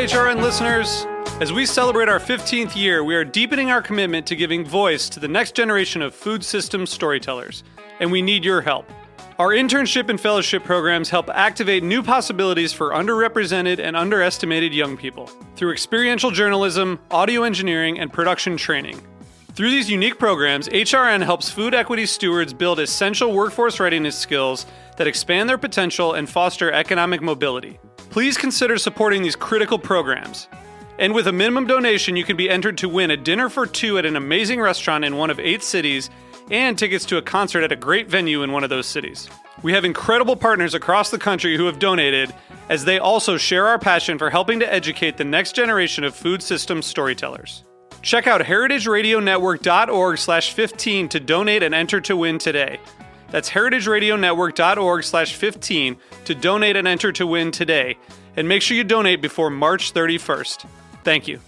HRN listeners. As we celebrate our 15th year, we are deepening our commitment to giving voice to the next generation of food systems storytellers, and we need your help. Our internship and fellowship programs help activate new possibilities for underrepresented and underestimated young people through experiential journalism, audio engineering, and production training. Through these unique programs, HRN helps food equity stewards build essential workforce readiness skills that expand their potential and foster economic mobility. Please consider supporting these critical programs. And with a minimum donation, you can be entered to win a dinner for two at an amazing restaurant in one of 8 cities and tickets to a concert at a great venue in one of those cities. We have incredible partners across the country who have donated, as they also share our passion for helping to educate the next generation of food systems storytellers. Check out heritageradionetwork.org/15 to donate and enter to win today. That's heritageradionetwork.org/15 to donate and enter to win today. And make sure you donate before March 31st. Thank you.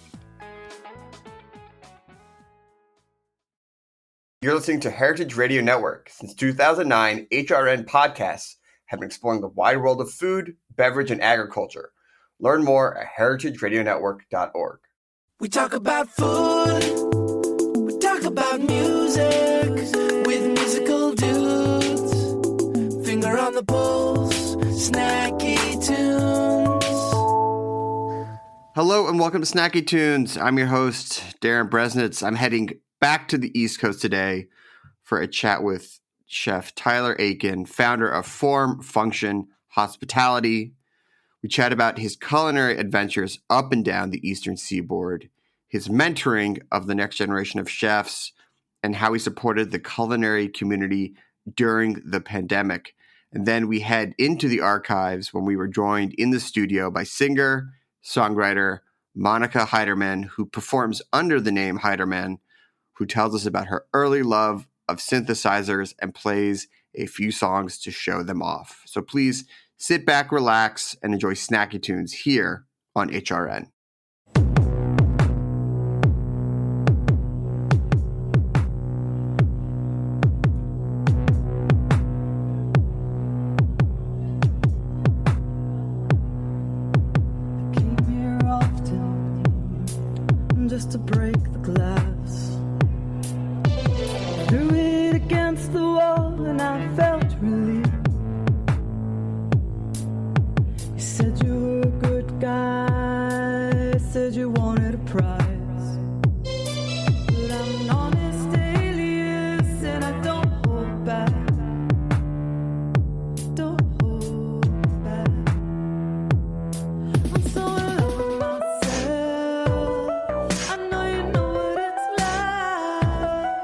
You're listening to Heritage Radio Network. Since 2009, HRN podcasts have been exploring the wide world of food, beverage, and agriculture. Learn more at heritageradionetwork.org. We talk about food, we talk about music, with musical dudes, finger on the pulse, snacky tunes. Hello and welcome to Snacky Tunes. I'm your host, Darren Bresnitz. I'm heading back to the East Coast today for a chat with Chef Tyler Akin, founder of Form Function Hospitality. We chat about his culinary adventures up and down the Eastern Seaboard, his mentoring of the next generation of chefs, and how he supported the culinary community during the pandemic. And then we head into the archives when we were joined in the studio by singer, songwriter Monica HEIDEMANN, who performs under the name HEIDEMANN, who tells us about her early love of synthesizers and plays a few songs to show them off. So please sit back, relax, and enjoy Snacky Tunes here on HRN. Came here often just to break the glass. Threw it against the wall and I felt relief. You said you were a good guy, said you wanted a prize. But I'm an honest alias and I don't hold back. Don't hold back. I'm so in love with myself. I know you know what it's like.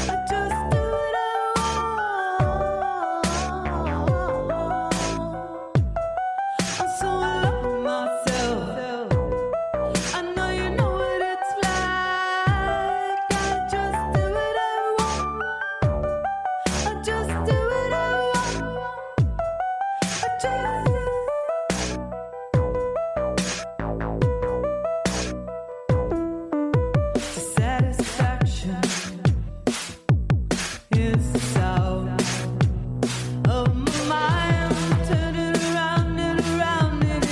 I just do what I want. I'm so in love with myself. I know you know what it's like. I just do what I want. I just do what I want. I just. The satisfaction is the sound of my mind, turning around and around and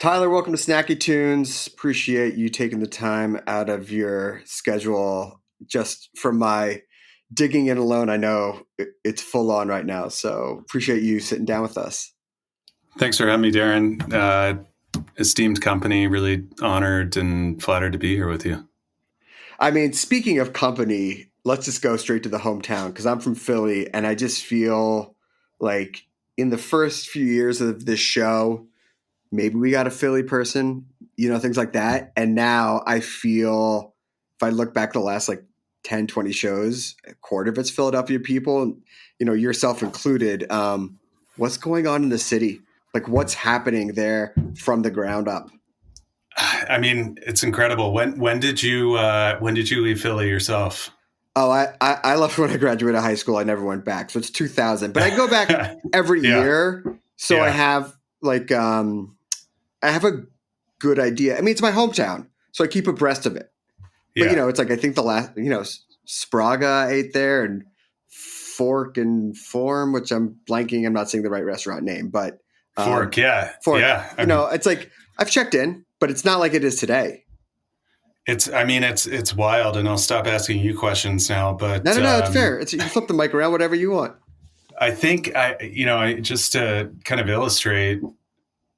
Tyler, welcome to Snacky Tunes. Appreciate you taking the time out of your schedule. Just from my digging in alone, I know it's full on right now. So appreciate you sitting down with us. Thanks for having me, Darren. Esteemed company, really honored and flattered to be here with you. I mean, speaking of company, let's just go straight to the hometown because I'm from Philly, and I just feel like in the first few years of this show, maybe we got a Philly person, things like that. And now I feel if I look back the last like 10, 20 shows, a quarter of it's Philadelphia people, yourself included. What's going on in the city? Like what's happening there from the ground up? I mean, it's incredible. When did you leave Philly yourself? Oh, I left when I graduated high school. I never went back. So it's 2000, but I go back every year. So I have I have a good idea. I mean, it's my hometown, so I keep abreast of it. But, it's like I think the last, Spraga I ate there and Fork and Form, which I'm blanking. I'm not saying the right restaurant name, but Fork. Fork. Yeah. It's like I've checked in, but it's not like it is today. It's wild, and I'll stop asking you questions now. But no, it's fair. You flip the mic around, whatever you want. I think I just to kind of illustrate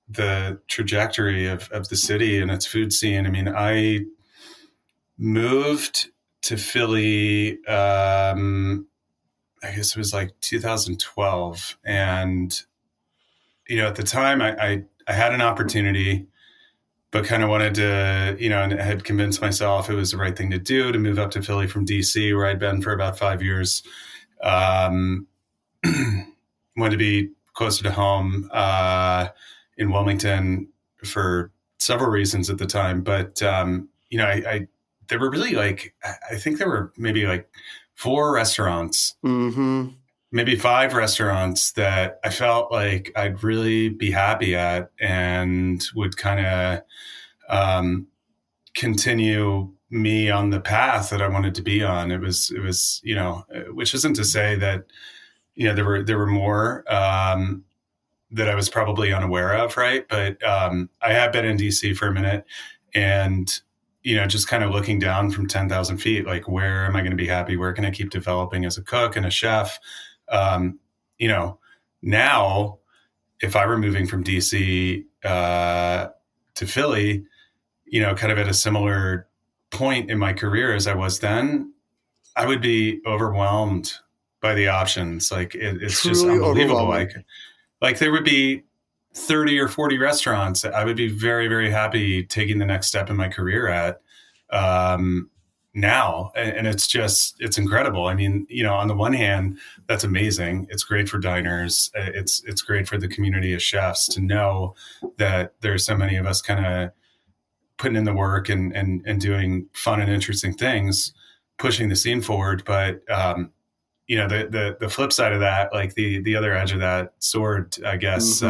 the trajectory of the city and its food scene. I mean, I moved to Philly, I guess it was like 2012. And, at the time I had an opportunity, but kind of wanted to, and I had convinced myself it was the right thing to do to move up to Philly from DC, where I'd been for about 5 years. Wanted to be closer to home, in Wilmington for several reasons at the time. But, there were really I think there were maybe like 4 restaurants, maybe 5 restaurants that I felt like I'd really be happy at and would kind of continue me on the path that I wanted to be on. It was, which isn't to say that, there were more, that I was probably unaware of. Right. But, I have been in DC for a minute and, just kind of looking down from 10,000 feet, like, where am I going to be happy? Where can I keep developing as a cook and a chef? Now if I were moving from DC, to Philly, kind of at a similar point in my career as I was then, I would be overwhelmed by the options. Like it's just unbelievable. Like there would be 30 or 40 restaurants that I would be very, very happy taking the next step in my career at now. And it's incredible. I mean, on the one hand, that's amazing. It's great for diners. It's great for the community of chefs to know that there's so many of us kind of putting in the work and doing fun and interesting things, pushing the scene forward. But, the flip side of that, like the other edge of that sword, I guess,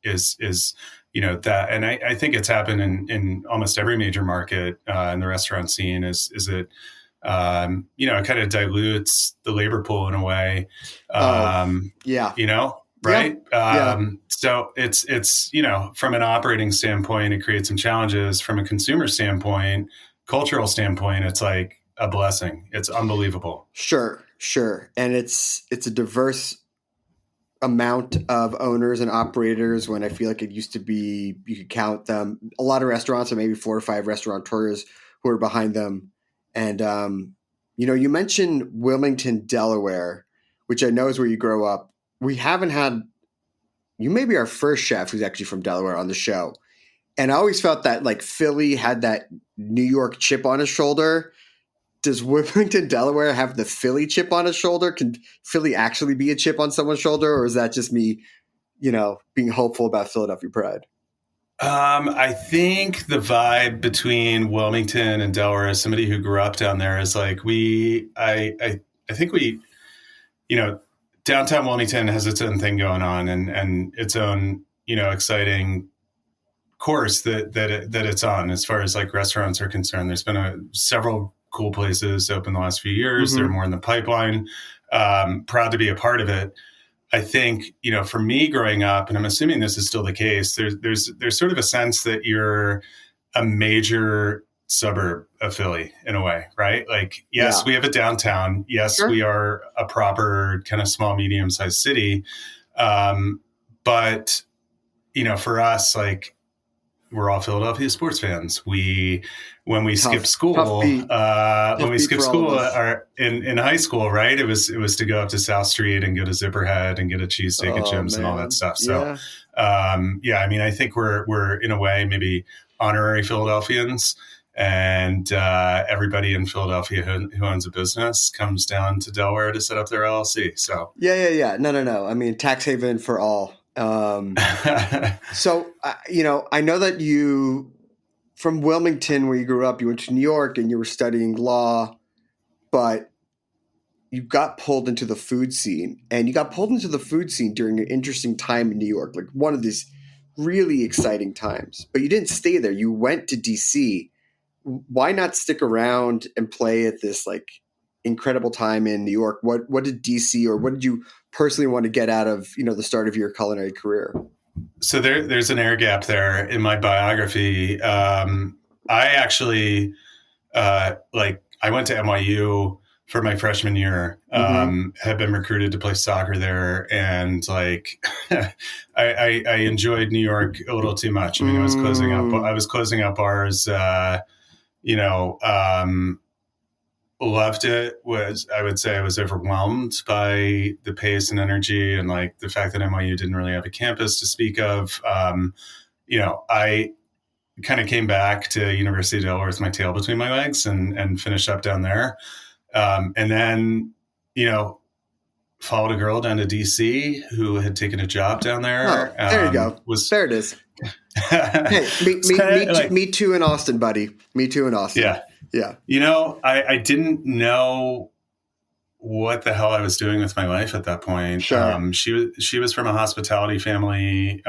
is that, and I think it's happened in almost every major market in the restaurant scene is it, it kind of dilutes the labor pool in a way. Right. So it's, from an operating standpoint, it creates some challenges. From a consumer standpoint, cultural standpoint, it's like a blessing. It's unbelievable. Sure. And it's a diverse amount of owners and operators when I feel like it used to be, you could count them, a lot of restaurants and maybe 4 or 5 restaurateurs who are behind them. And, you mentioned Wilmington, Delaware, which I know is where you grow up. We haven't had, you may be our first chef who's actually from Delaware on the show. And I always felt that like Philly had that New York chip on his shoulder. Does Wilmington, Delaware have the Philly chip on his shoulder? Can Philly actually be a chip on someone's shoulder? Or is that just me, being hopeful about Philadelphia pride? I think the vibe between Wilmington and Delaware, as somebody who grew up down there, is like I think we, downtown Wilmington has its own thing going on and its own, exciting course that it's on as far as like restaurants are concerned. There's been several cool places open the last few years. There are more in the pipeline. Proud to be a part of it. I think, for me growing up, and I'm assuming this is still the case, there's sort of a sense that you're a major suburb of Philly in a way, right? Like, yes, Yeah. we have a downtown. Yes, Sure. we are a proper kind of small, medium-sized city. But, for us, like, we're all Philadelphia sports fans. When we skip school, tough beat. when we beat skip for all of school, us. in high school, right? It was to go up to South Street and go to Zipperhead and get a cheesesteak at Oh, Jim's and all man. that stuff. Yeah. So, I mean, I think we're in a way maybe honorary Philadelphians, and everybody in Philadelphia who owns a business comes down to Delaware to set up their LLC. So, Yeah. No. I mean, tax haven for all. So, I know that you, from Wilmington, where you grew up, you went to New York and you were studying law, but you got pulled into the food scene. And you got pulled into the food scene during an interesting time in New York, like one of these really exciting times. But you didn't stay there. You went to DC. Why not stick around and play at this like incredible time in New York? What did DC, or what did you personally want to get out of the start of your culinary career? So there's an air gap there in my biography. I actually I went to NYU for my freshman year. Had been recruited to play soccer there, and like I enjoyed New York a little too much. I mean, I was closing out bars. Loved it. I would say I was overwhelmed by the pace and energy, and like the fact that NYU didn't really have a campus to speak of. I kind of came back to University of Delaware with my tail between my legs and finished up down there. And then, followed a girl down to DC who had taken a job down there. Oh, there you go. There it is. Hey, me too in Austin, buddy. Me too in Austin. Yeah. I didn't know what the hell I was doing with my life at that point. Sure. She was from a hospitality family,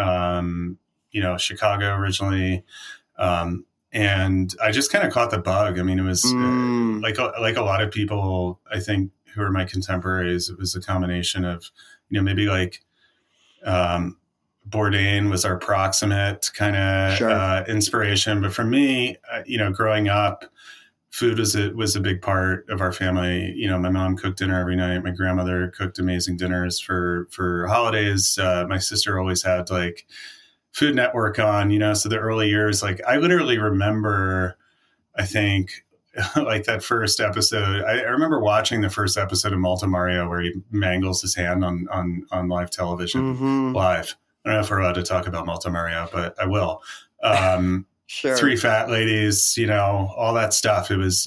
Chicago originally. And I just kind of caught the bug. I mean, it was like a lot of people, I think, who are my contemporaries. It was a combination of, maybe like Bourdain was our proximate kind of inspiration. But for me, growing up, food was a big part of our family. My mom cooked dinner every night. My grandmother cooked amazing dinners for holidays. My sister always had like Food Network on, so the early years, like I literally remember, I think like that first episode, I remember watching the first episode of Malta Mario where he mangles his hand on live television live. I don't know if we're allowed to talk about Malta Mario, but I will. Sure. Three fat ladies, all that stuff. It was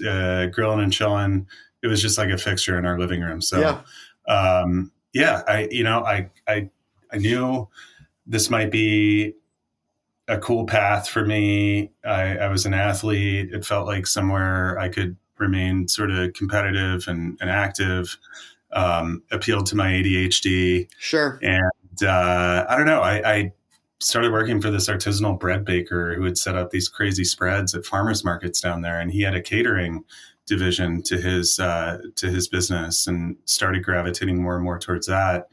grilling and chilling. It was just like a fixture in our living room. So, I knew this might be a cool path for me. I was an athlete. It felt like somewhere I could remain sort of competitive and active, appealed to my ADHD. Sure. And I don't know, I started working for this artisanal bread baker who had set up these crazy spreads at farmers markets down there. And he had a catering division to his business, and started gravitating more and more towards that.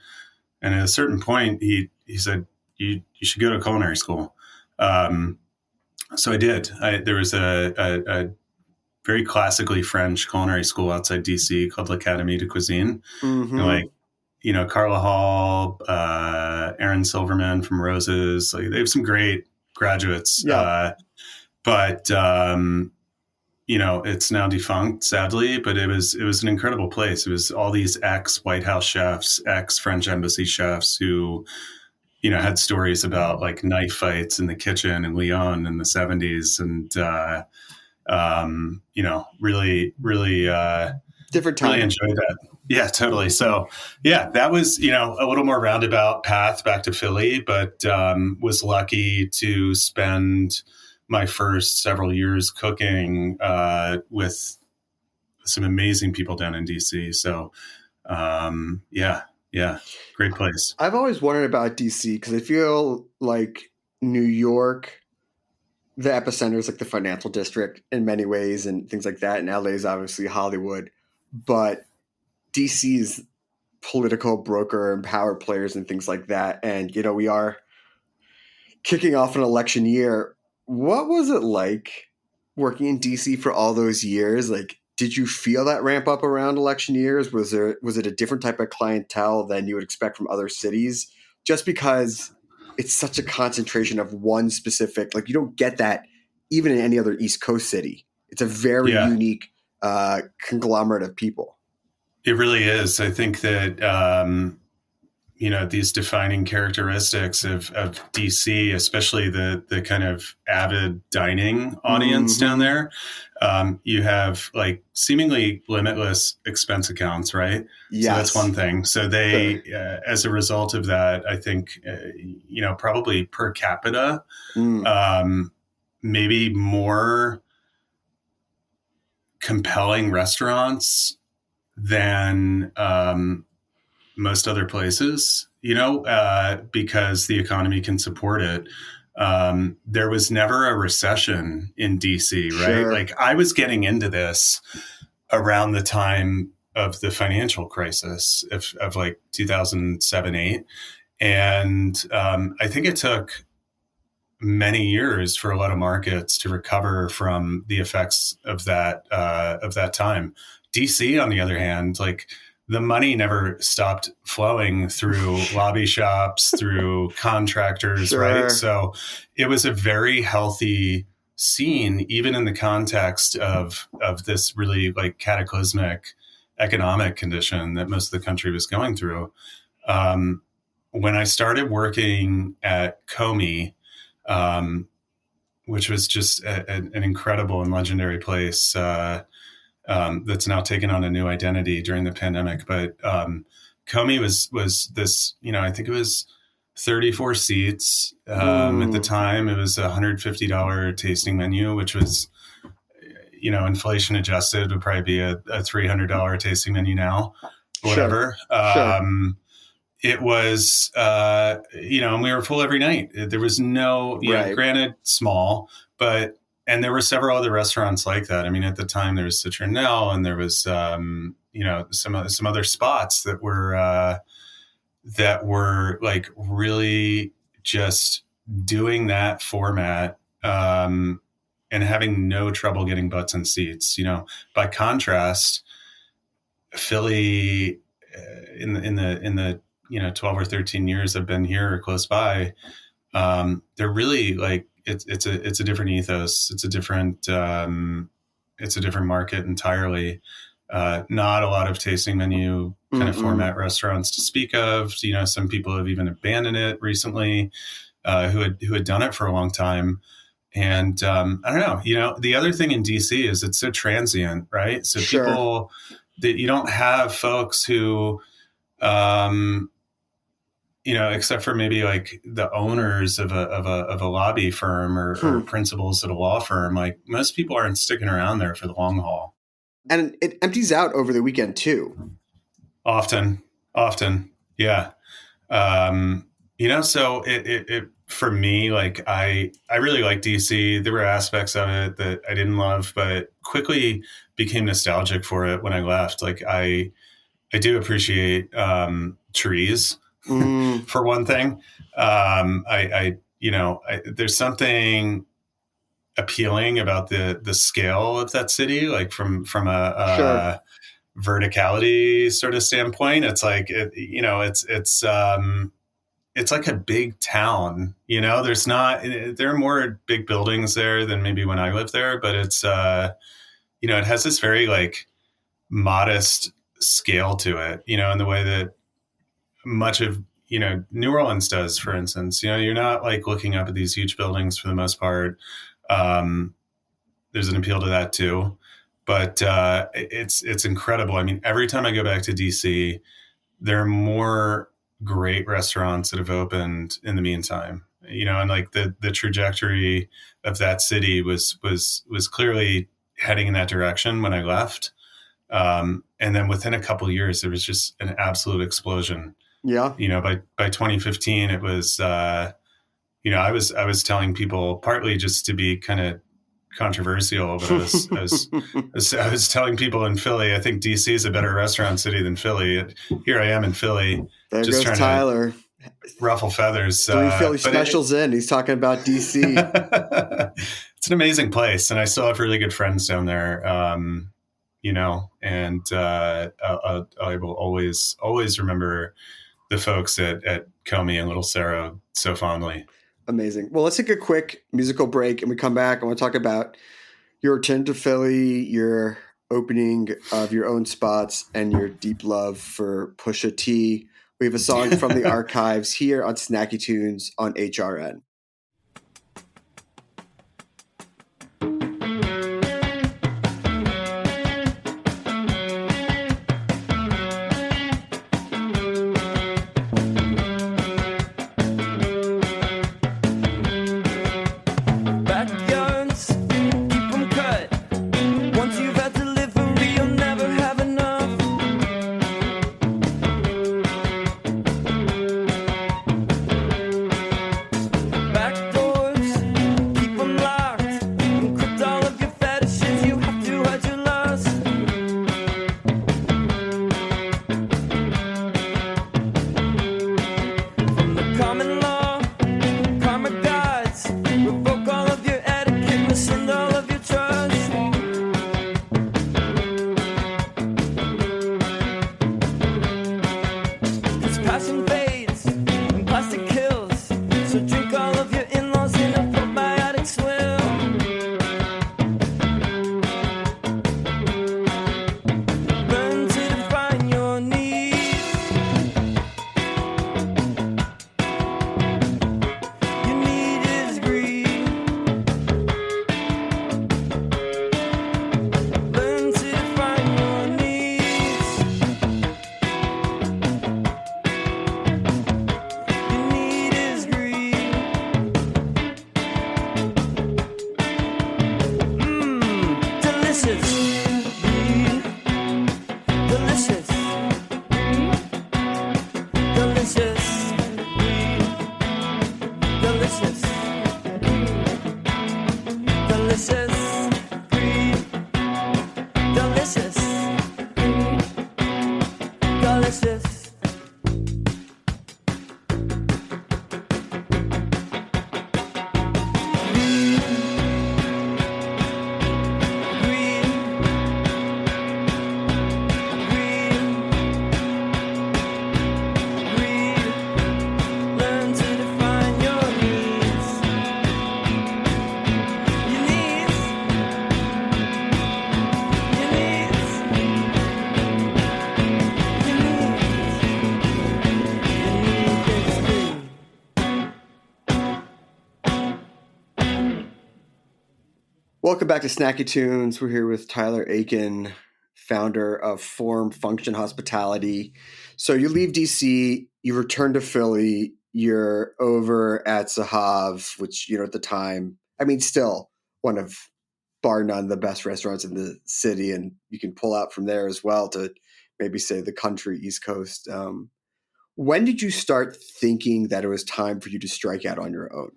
And at a certain point, he said, you should go to culinary school. So I did. There was a very classically French culinary school outside DC called l'Académie de Cuisine. And like, Carla Hall, Aaron Silverman from Roses. Like they have some great graduates. Yeah. But it's now defunct, sadly, but it was an incredible place. It was all these ex-White House chefs, ex-French embassy chefs who, had stories about like knife fights in the kitchen in Lyon in the 70s. And, really, different time. Really enjoyed that. Yeah, totally. So that was, a little more roundabout path back to Philly, but was lucky to spend my first several years cooking with some amazing people down in DC. So great place. I've always wondered about DC because I feel like New York, the epicenter is like the financial district in many ways and things like that. And LA is obviously Hollywood, but DC is political broker and power players and things like that. And, we are kicking off an election year. What was it like working in DC for all those years? Like, did you feel that ramp up around election years? Was it a different type of clientele than you would expect from other cities? Just because it's such a concentration of one specific, like you don't get that even in any other East Coast city. It's a very unique conglomerate of people. It really is. I think that, these defining characteristics of DC, especially the kind of avid dining audience down there, you have like seemingly limitless expense accounts, right? Yes. So that's one thing. So they, as a result of that, I think, probably per capita, maybe more compelling restaurants than most other places, because the economy can support it. There was never a recession in DC, right? Sure. Like I was getting into this around the time of the financial crisis of like 2007, 8. And I think it took many years for a lot of markets to recover from the effects of that time. DC, on the other hand, like the money never stopped flowing through lobby shops, through contractors, Sure. right? So it was a very healthy scene, even in the context of this really like cataclysmic economic condition that most of the country was going through. When I started working at Comey, which was just an incredible and legendary place that's now taken on a new identity during the pandemic. But Comey was this, I think it was 34 seats at the time. It was a $150 tasting menu, which was, inflation adjusted would probably be a $300 tasting menu now, whatever. Sure. It was, and we were full every night. There was no, granted small, and there were several other restaurants like that. I mean, at the time there was Citronelle and there was, some other spots that were like really just doing that format, and having no trouble getting butts in seats. By contrast, Philly, in the 12 or 13 years I've been here or close by, they're really like, it's a different ethos. It's a different market entirely. Not a lot of tasting menu kind of format restaurants to speak of. Some people have even abandoned it recently, who had done it for a long time. And I don't know, the other thing in DC is it's so transient, right? So Sure. people that you don't have folks who, except for maybe like the owners of a lobby firm or principals at a law firm, like most people aren't sticking around there for the long haul. And it empties out over the weekend too. Often. Yeah. So it for me, like I really like DC. There were aspects of it that I didn't love, but quickly became nostalgic for it when I left. Like I do appreciate trees. For one thing, there's something appealing about the scale of that city, like from a verticality sort of standpoint. It's like it's like a big town. There are more big buildings there than maybe when I lived there, but it's it has this very like modest scale to it. In the way that much of New Orleans does, for instance. You're not like looking up at these huge buildings for the most part. There's an appeal to that too, but it's incredible. I mean, every time I go back to DC, there are more great restaurants that have opened in the meantime. And like the trajectory of that city was clearly heading in that direction when I left. And then within a couple of years, there was just an absolute explosion. Yeah. By 2015, it was, I was telling people, partly just to be kind of controversial, but I was telling people in Philly, I think DC is a better restaurant city than Philly. Here I am in Philly, There just goes trying Tyler. to ruffle feathers. 3 Philly but specials in. He's talking about DC. it's an amazing place, and I still have really good friends down there. And I will always remember the folks at Comey and Little Sarah so fondly. Amazing. Well, let's take a quick musical break, and we come back. I want to talk about your return to Philly, your opening of your own spots, and your deep love for Pusha T. We have a song from the archives here on Snacky Tunes on HRN. Backyards, keep 'em cut. Once you've had delivery, you'll never have enough. Back doors, keep 'em locked. Encrypt all of your fetishes, you have to hide your lust. From the common law, karma gods, revoke all of your etiquette, rescind all of your trust. Cause passion fades and plastic kills, so drink all of your in-laws in a probiotic swill. Learn to define your needs. Your need is greed. Learn to define your needs. Your need is greed. Delicious. Greed. Delicious. Delicious. Greed. Delicious. Delicious. Greed. Delicious. Delicious. Greed. Greed. Learn to define your needs. Your needs. Your needs. Your needs. Welcome back to Snacky Tunes. We're here with Tyler Akin, founder of Form Function Hospitality. So you leave DC, you return to Philly, you're over at Zahav, which, at the time, still one of, bar none, the best restaurants in the city. And you can pull out from there as well to maybe say the country, East Coast. When did you start thinking that it was time for you to strike out on your own?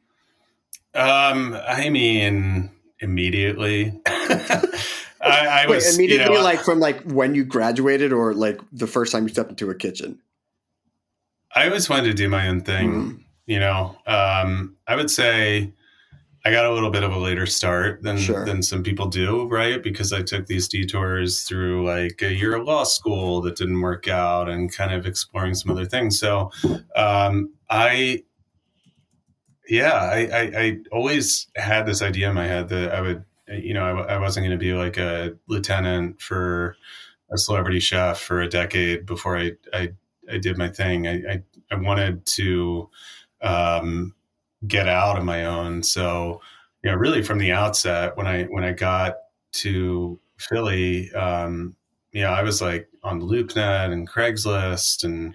Immediately. I was Wait, immediately, from when you graduated, or the first time you stepped into a kitchen? I always wanted to do my own thing. I would say I got a little bit of a later start than some people do, right? Because I took these detours through a year of law school that didn't work out and kind of exploring some other things. So I always had this idea in my head that I would, I wasn't going to be like a lieutenant for a celebrity chef for a decade before I did my thing. I wanted to get out on my own. So, really from the outset, when I got to Philly, I was on LoopNet and Craigslist and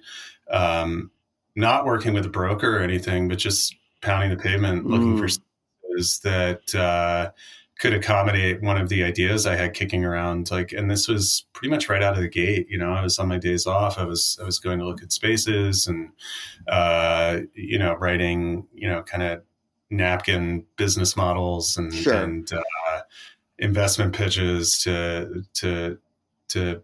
not working with a broker or anything, but just pounding the pavement, looking for services that could accommodate one of the ideas I had kicking around. And this was pretty much right out of the gate. I was on my days off. I was going to look at spaces and writing kind of napkin business models and investment pitches to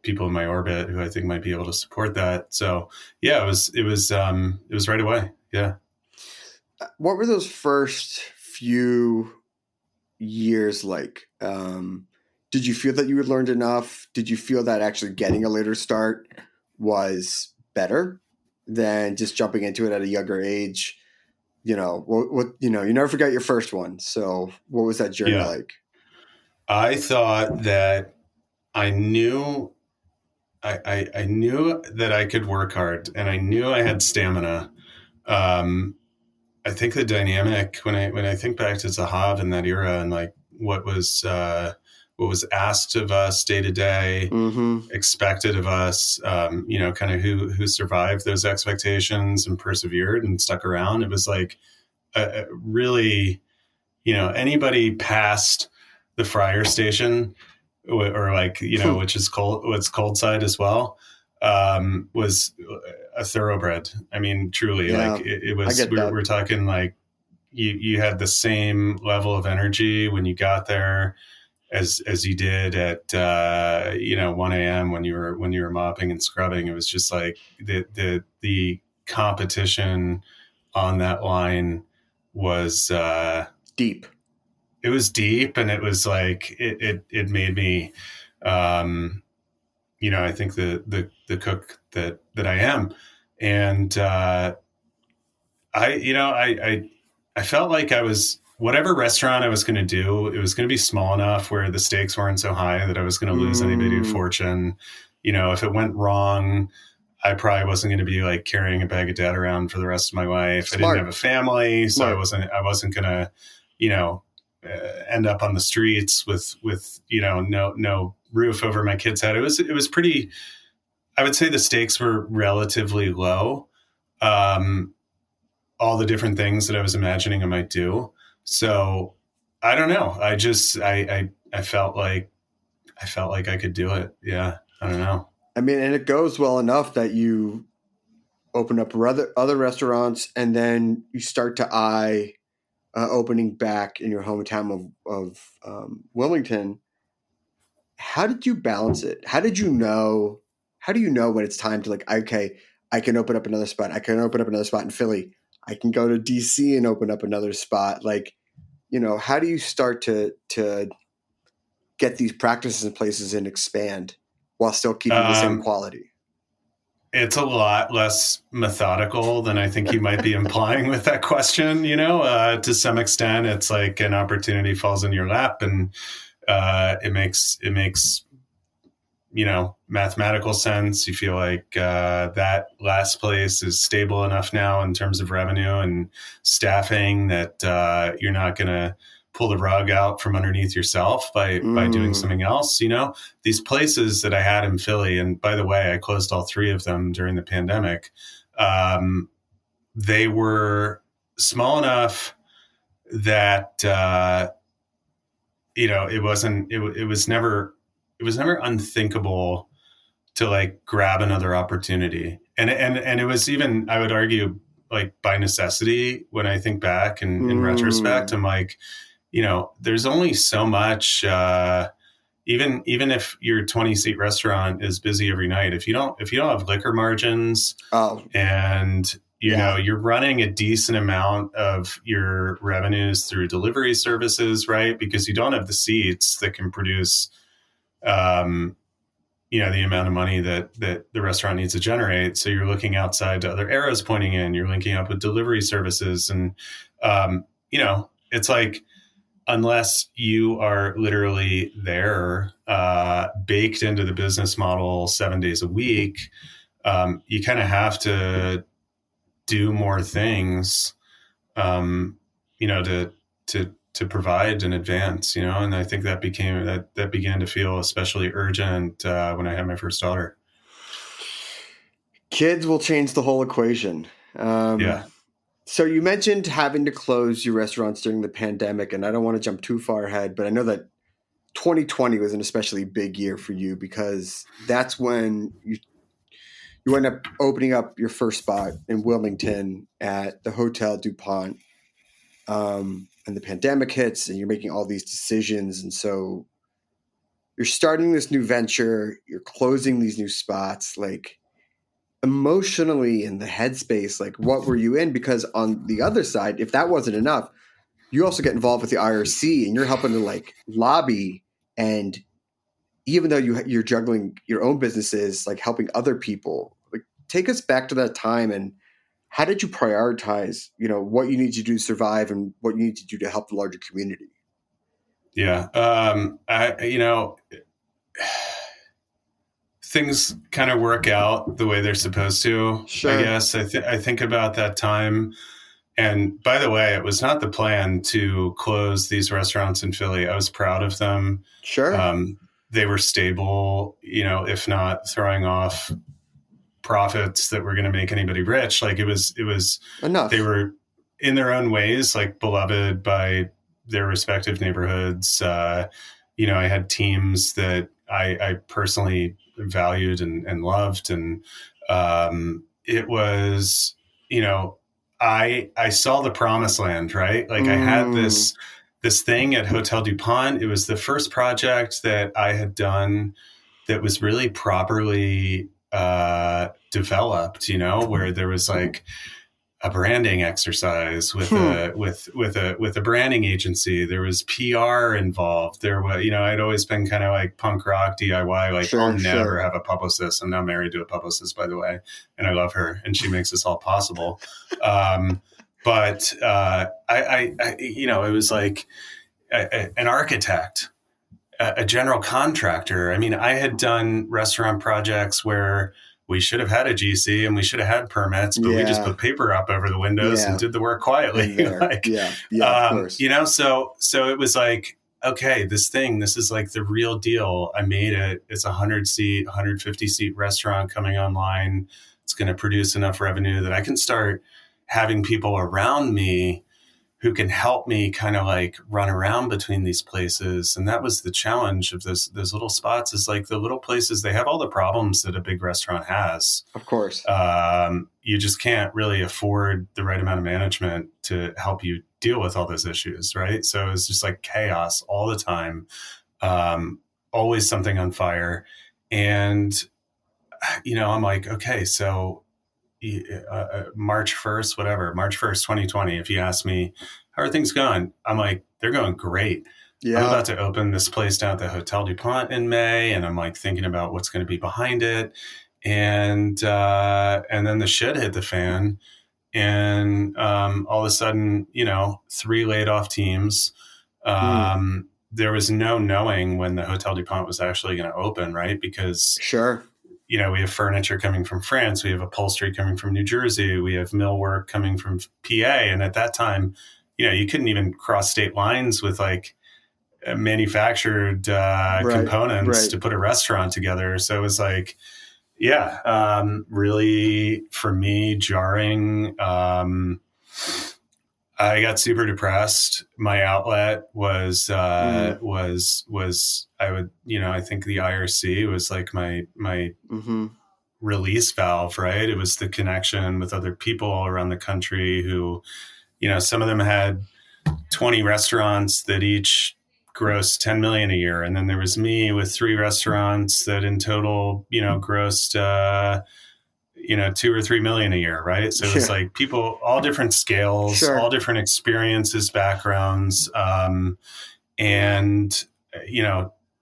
people in my orbit who I think might be able to support that. So yeah, it was right away. Yeah. What were those first few years like? Did you feel that you had learned enough? Did you feel that actually getting a later start was better than just jumping into it at a younger age? You never forgot your first one. So what was that journey Yeah. like? I thought that I knew I knew that I could work hard, and I knew I had stamina. Um, I think the dynamic when I think back to Zahav in that era and like what was asked of us day to day, Mm-hmm. expected of us, kind of who survived those expectations and persevered and stuck around. It was like really, anybody past the fryer station or like, which is cold, what's cold side as well, was a thoroughbred. I mean, truly, Yeah, like it I was, get that. we're talking like you had the same level of energy when you got there as you did at 1 a.m. when you were mopping and scrubbing. It was just like the competition on that line was Deep. it was deep, and it was like it made me I think the cook that I am. And I felt like I was, whatever restaurant I was going to do, it was going to be small enough where the stakes weren't so high that I was going to lose anybody a fortune. If it went wrong, I probably wasn't going to be like carrying a bag of debt around for the rest of my life. Smart. I didn't have a family, so Smart. I wasn't going to, end up on the streets with no roof over my kid's head. It was pretty. I would say the stakes were relatively low. All the different things that I was imagining I might do. So I don't know. I felt like I could do it. Yeah. I don't know. I mean, and it goes well enough that you open up other restaurants, and then you start to eye opening back in your hometown of Wilmington. How did you balance it? How do you know when it's time to, like, okay, I can open up another spot. I can open up another spot in Philly. I can go to DC and open up another spot. Like, how do you start to get these practices in places and expand while still keeping the same quality? It's a lot less methodical than I think you might be implying with that question. To some extent, it's like an opportunity falls in your lap, and it makes mathematical sense. You feel like that last place is stable enough now in terms of revenue and staffing that you're not going to pull the rug out from underneath yourself by doing something else. These places that I had in Philly, and by the way, I closed all 3 of them during the pandemic. They were small enough that it was never unthinkable to like grab another opportunity. And it was even, I would argue, like by necessity. When I think back and in retrospect, I'm like, there's only so much, even if your 20-seat restaurant is busy every night, if you don't have liquor margins, and you're running a decent amount of your revenues through delivery services, right? Because you don't have the seats that can produce, the amount of money that the restaurant needs to generate. So you're looking outside to other arrows pointing in, you're linking up with delivery services. And, it's like, unless you are literally there, baked into the business model 7 days a week, you kind of have to do more things, to provide in advance, and I think that began to feel especially urgent when I had my first daughter. Kids will change the whole equation. Yeah. So you mentioned having to close your restaurants during the pandemic, and I don't want to jump too far ahead, but I know that 2020 was an especially big year for you because that's when you end up opening up your first spot in Wilmington at the Hotel DuPont, and the pandemic hits, and you're making all these decisions, and so you're starting this new venture, you're closing these new spots, like emotionally in the headspace, like what were you in? Because on the other side, if that wasn't enough, you also get involved with the IRC and you're helping to like lobby, and even though you're juggling your own businesses, like helping other people. Like, take us back to that time, and how did you prioritize, what you need to do to survive and what you need to do to help the larger community? Yeah. Things kind of work out the way they're supposed to, Sure. I guess. I think about that time. And by the way, it was not the plan to close these restaurants in Philly. I was proud of them. Sure. They were stable, if not throwing off profits that were going to make anybody rich. Like it was Enough. They were in their own ways, like beloved by their respective neighborhoods. I had teams that I personally valued and loved. And it was, I saw the promised land, right? Like I had this thing at Hotel DuPont. It was the first project that I had done that was really properly developed, where there was like a branding exercise with a branding agency. There was PR involved. There was, I'd always been kind of like punk rock DIY, like I'll never have a publicist. I'm now married to a publicist, by the way, and I love her, and she makes this all possible. But it was like an architect, a general contractor. I mean, I had done restaurant projects where we should have had a GC and we should have had permits, but we just put paper up over the windows and did the work quietly. Of course. So it was like, okay, this is like the real deal. I made it. It's 100-seat, 150-seat restaurant coming online. It's going to produce enough revenue that I can start having people around me who can help me kind of like run around between these places. And that was the challenge of those little spots, is like the little places, they have all the problems that a big restaurant has. Of course. You just can't really afford the right amount of management to help you deal with all those issues, right? So it's just like chaos all the time, always something on fire. And, I'm like, okay, so March 1st, 2020, if you ask me, how are things going? I'm like, they're going great. Yeah. I'm about to open this place down at the Hotel DuPont in May, and I'm like thinking about what's going to be behind it. And then the shit hit the fan, and all of a sudden, 3 laid off teams. There was no knowing when the Hotel DuPont was actually going to open, right? Because we have furniture coming from France. We have upholstery coming from New Jersey. We have millwork coming from PA. And at that time, you couldn't even cross state lines with like manufactured components to put a restaurant together. So it was like, really for me, jarring. I got super depressed. My outlet was I think the IRC was like my release valve, right? It was the connection with other people all around the country who, some of them had 20 restaurants that each grossed 10 million a year. And then there was me with 3 restaurants that in total, grossed, 2 or 3 million a year. Right. So it's like people, all different scales, all different experiences, backgrounds. And,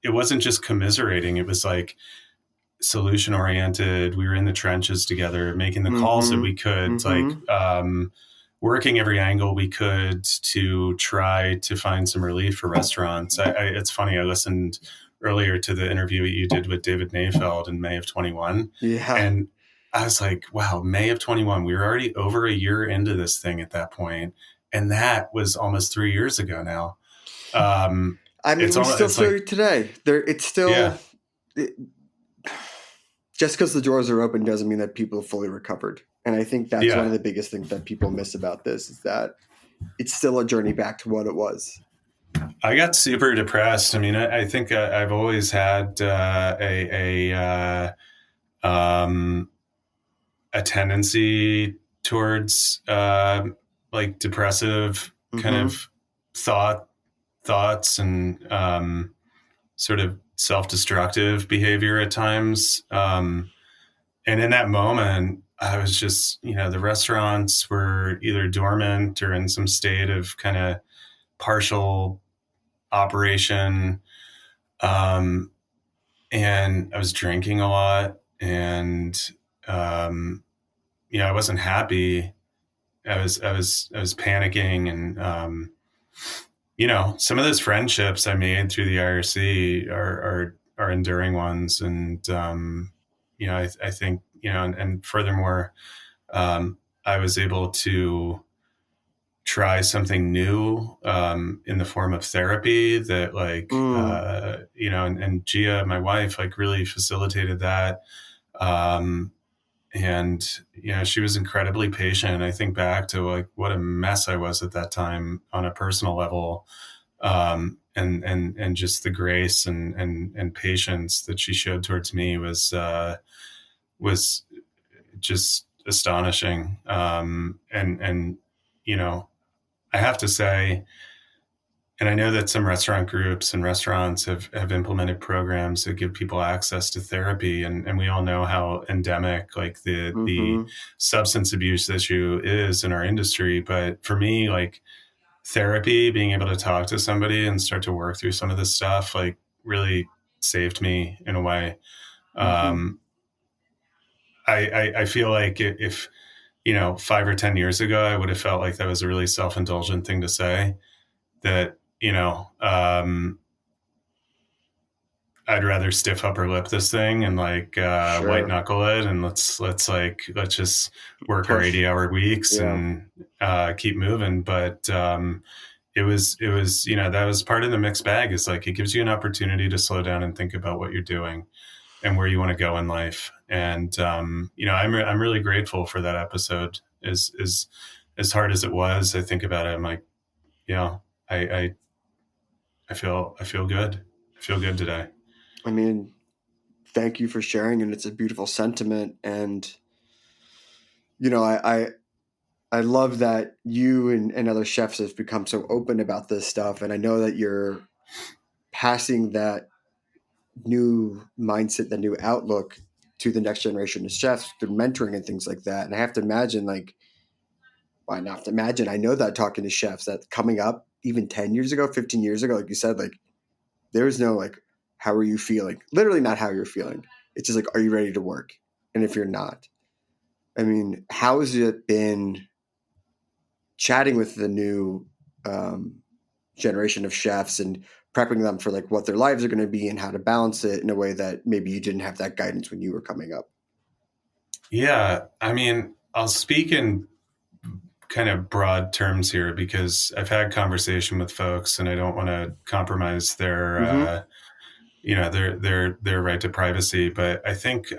it wasn't just commiserating. It was like solution oriented. We were in the trenches together, making the calls that we could, working every angle we could to try to find some relief for restaurants. It's funny. I listened earlier to the interview you did with David Mayfeld in May of 21. Yeah. And I was like, wow, May of 21, we were already over a year into this thing at that point. And that was almost 3 years ago now. We still see it today. It's still, just because the doors are open doesn't mean that people have fully recovered. And I think that's one of the biggest things that people miss about this, is that it's still a journey back to what it was. I got super depressed. I mean, I think I've always had a tendency towards like depressive kind of thoughts and sort of self-destructive behavior at times. And in that moment, I was just, the restaurants were either dormant or in some state of kind of partial operation. And I was drinking a lot, and, I wasn't happy. I was panicking, and, some of those friendships I made through the IRC are enduring ones. And, I think, and furthermore, I was able to try something new, in the form of therapy that and Gia, my wife, like really facilitated that. Um, and, she was incredibly patient. I think back to like what a mess I was at that time on a personal level. And just the grace and patience that she showed towards me was just astonishing. And I have to say, and I know that some restaurant groups and restaurants have implemented programs that give people access to therapy. And we all know how endemic like the substance abuse issue is in our industry. But for me, like therapy, being able to talk to somebody and start to work through some of this stuff, like really saved me in a way. I feel like if 5 or 10 years ago, I would have felt like that was a really self-indulgent thing to say, that, I'd rather stiff upper lip this thing and like white knuckle it, and let's just work our 80-hour weeks and keep moving. But it was that was part of the mixed bag. Is like it gives you an opportunity to slow down and think about what you're doing and where you want to go in life. And I'm really grateful for that episode. As hard as it was, I think about it. I'm like, I feel good. I feel good today. I mean, thank you for sharing, and it's a beautiful sentiment. And I love that you and other chefs have become so open about this stuff, and I know that you're passing that new mindset, the new outlook to the next generation of chefs through mentoring and things like that. And I have to imagine, like, why not to imagine? I know that talking to chefs that coming up even 10 years ago, 15 years ago, like you said, like there was no like, how are you feeling? Literally not how you're feeling. It's just like, are you ready to work? And if you're not, I mean, how has it been chatting with the new generation of chefs and prepping them for like what their lives are going to be and how to balance it in a way that maybe you didn't have that guidance when you were coming up? Yeah. I mean, I'll speak in kind of broad terms here because I've had conversation with folks and I don't want to compromise their, their right to privacy. But I think,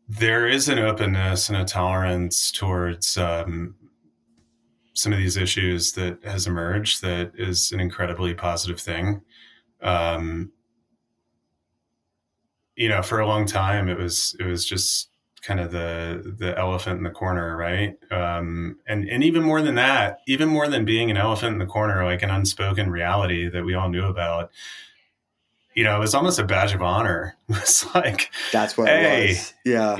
there is an openness and a tolerance towards, some of these issues that has emerged that is an incredibly positive thing. For a long time, it was just kind of the elephant in the corner, right? And even more than that, even more than being an elephant in the corner, like an unspoken reality that we all knew about, it was almost a badge of honor. It was like, that's what hey, it was. Yeah.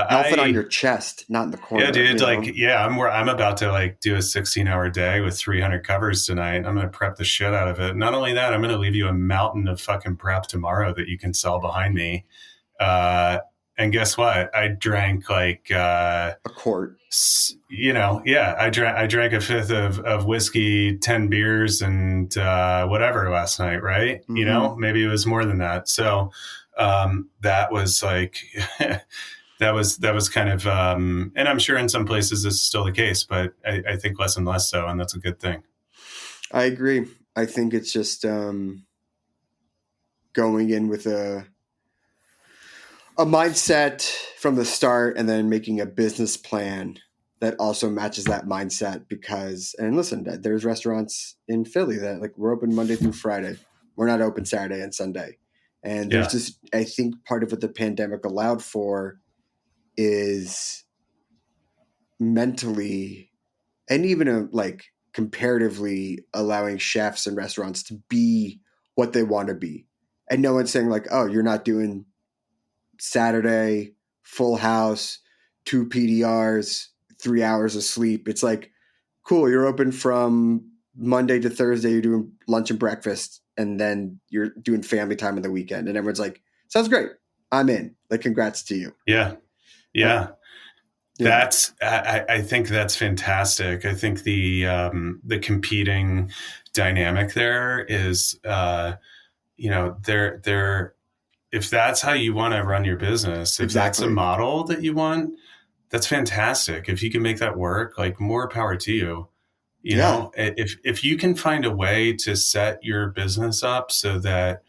Elephant on your chest, not in the corner. Yeah, dude. I'm about to like do a 16-hour day with 300 covers tonight. I'm going to prep the shit out of it. Not only that, I'm going to leave you a mountain of fucking prep tomorrow that you can sell behind me. And guess what? I drank like a quart. I drank a fifth of whiskey, 10 beers, and whatever last night, right? Mm-hmm. Maybe it was more than that. So that was like that was kind of, and I'm sure in some places this is still the case, but I think less and less so, and that's a good thing. I agree. I think it's just going in with a mindset from the start and then making a business plan that also matches that mindset. Because, and listen, there's restaurants in Philly that like we're open Monday through Friday. We're not open Saturday and Sunday. And there's just, I think part of what the pandemic allowed for is mentally and even like comparatively allowing chefs and restaurants to be what they want to be. And no one's saying like, oh, you're not doing Saturday, full house, 2 PDRs, 3 hours of sleep. It's like, cool, you're open from Monday to Thursday, you're doing lunch and breakfast, and then you're doing family time on the weekend. And everyone's like, sounds great. I'm in. Like, congrats to you. Yeah. Yeah. Yeah. I think that's fantastic. I think the competing dynamic there is, there, if that's how you want to run your business, if that's a Exactly. model that you want, that's fantastic. If you can make that work, like, more power to you. You Yeah. know, if you can find a way to set your business up so that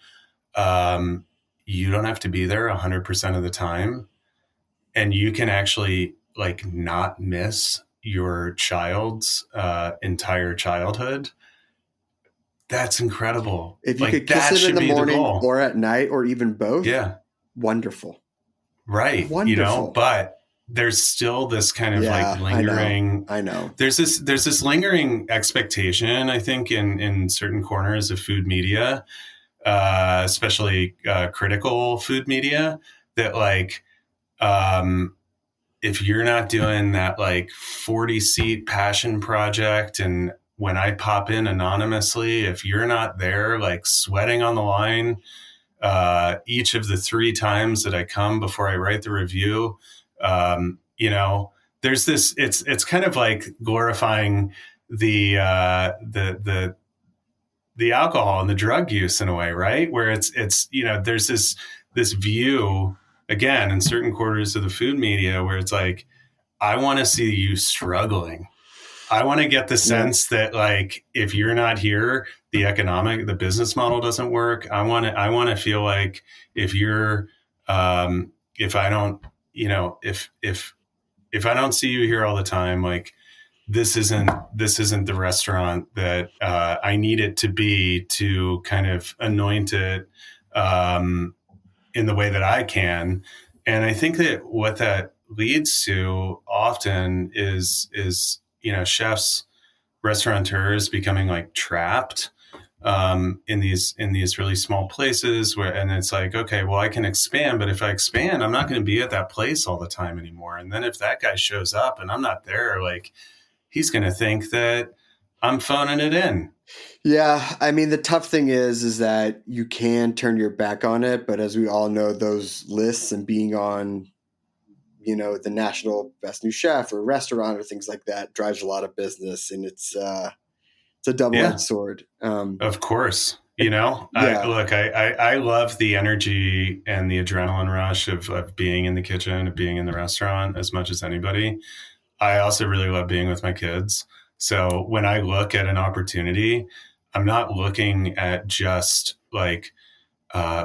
you don't have to be there 100% of the time, and you can actually like not miss your child's entire childhood, that's incredible. If you Like, could kiss that it in should the be the morning goal. or at night or even both, Yeah. wonderful. Right. Wonderful. But there's still this kind of Yeah, like lingering. I know. There's this lingering expectation, I think, in certain corners of food media, especially critical food media, that like, if you're not doing that like 40-seat passion project, and when I pop in anonymously, if you're not there like sweating on the line each of the 3 times that I come before I write the review, there's this. It's kind of like glorifying the alcohol and the drug use in a way, right? Where it's there's this view again in certain quarters of the food media where it's like, I want to see you struggling. I want to get the sense that like, if you're not here, the business model doesn't work. I want to feel like if you're, if I don't, if I don't see you here all the time, like, this isn't the restaurant that I need it to be to kind of anoint it in the way that I can. And I think that what that leads to often is chefs, restaurateurs becoming like trapped in these really small places and it's like, okay, well, I can expand, but if I expand, I'm not going to be at that place all the time anymore. And then if that guy shows up and I'm not there, like, he's going to think that I'm phoning it in. Yeah, I mean, the tough thing is that you can turn your back on it, but as we all know, those lists and being on, the national best new chef or restaurant or things like that drives a lot of business, and it's a double-edged sword. Of course, Yeah. I love the energy and the adrenaline rush of being in the kitchen, of being in the restaurant as much as anybody. I also really love being with my kids. So when I look at an opportunity, I'm not looking at just like,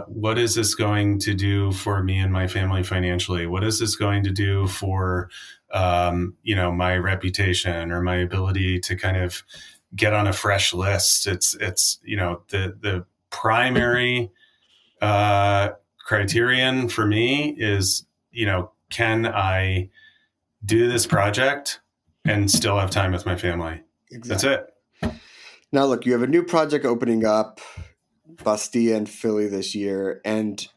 what is this going to do for me and my family financially? What is this going to do for, my reputation or my ability to kind of get on a fresh list? It's the primary criterion for me is, can I do this project and still have time with my family? Exactly. That's it. Now, look, you have a new project opening up, Bastia in Philly this year, and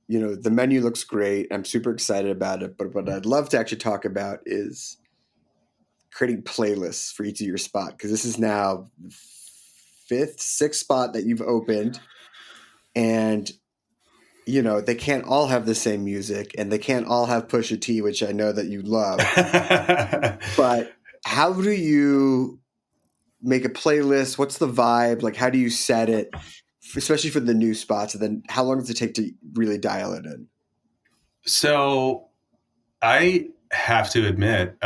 the menu looks great. I'm super excited about it, but what I'd love to actually talk about is creating playlists for each of your spot, because this is now the 5th, 6th spot that you've opened, and they can't all have the same music, and they can't all have Pusha T, which I know that you love. But how do you make a playlist? What's the vibe? Like, how do you set it, especially for the new spots? And then how long does it take to really dial it in? So I have to admit,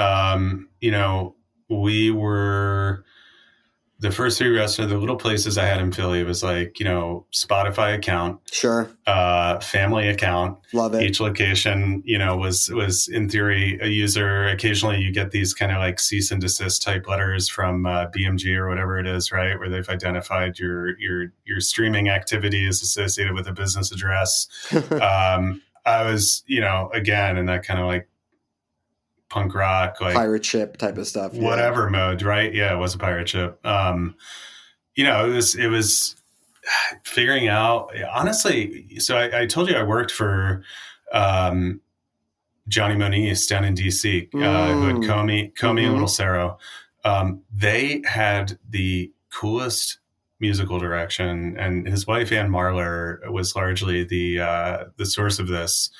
we were the first 3 restaurants, the little places I had in Philly, it was like, Spotify account, Sure. Family account. Love it. Each location, was in theory a user. Occasionally you get these kind of like cease and desist type letters from BMG or whatever it is, right? Where they've identified your streaming activity is associated with a business address. I was, again, in that kind of like punk rock, like pirate ship type of stuff. Whatever mode, right? Yeah, it was a pirate ship. It was figuring out, honestly, so I told you I worked for Johnny Moniz down in DC, who had Comey and Little Cerro. They had the coolest musical direction, and his wife Ann Marlar was largely the source of this.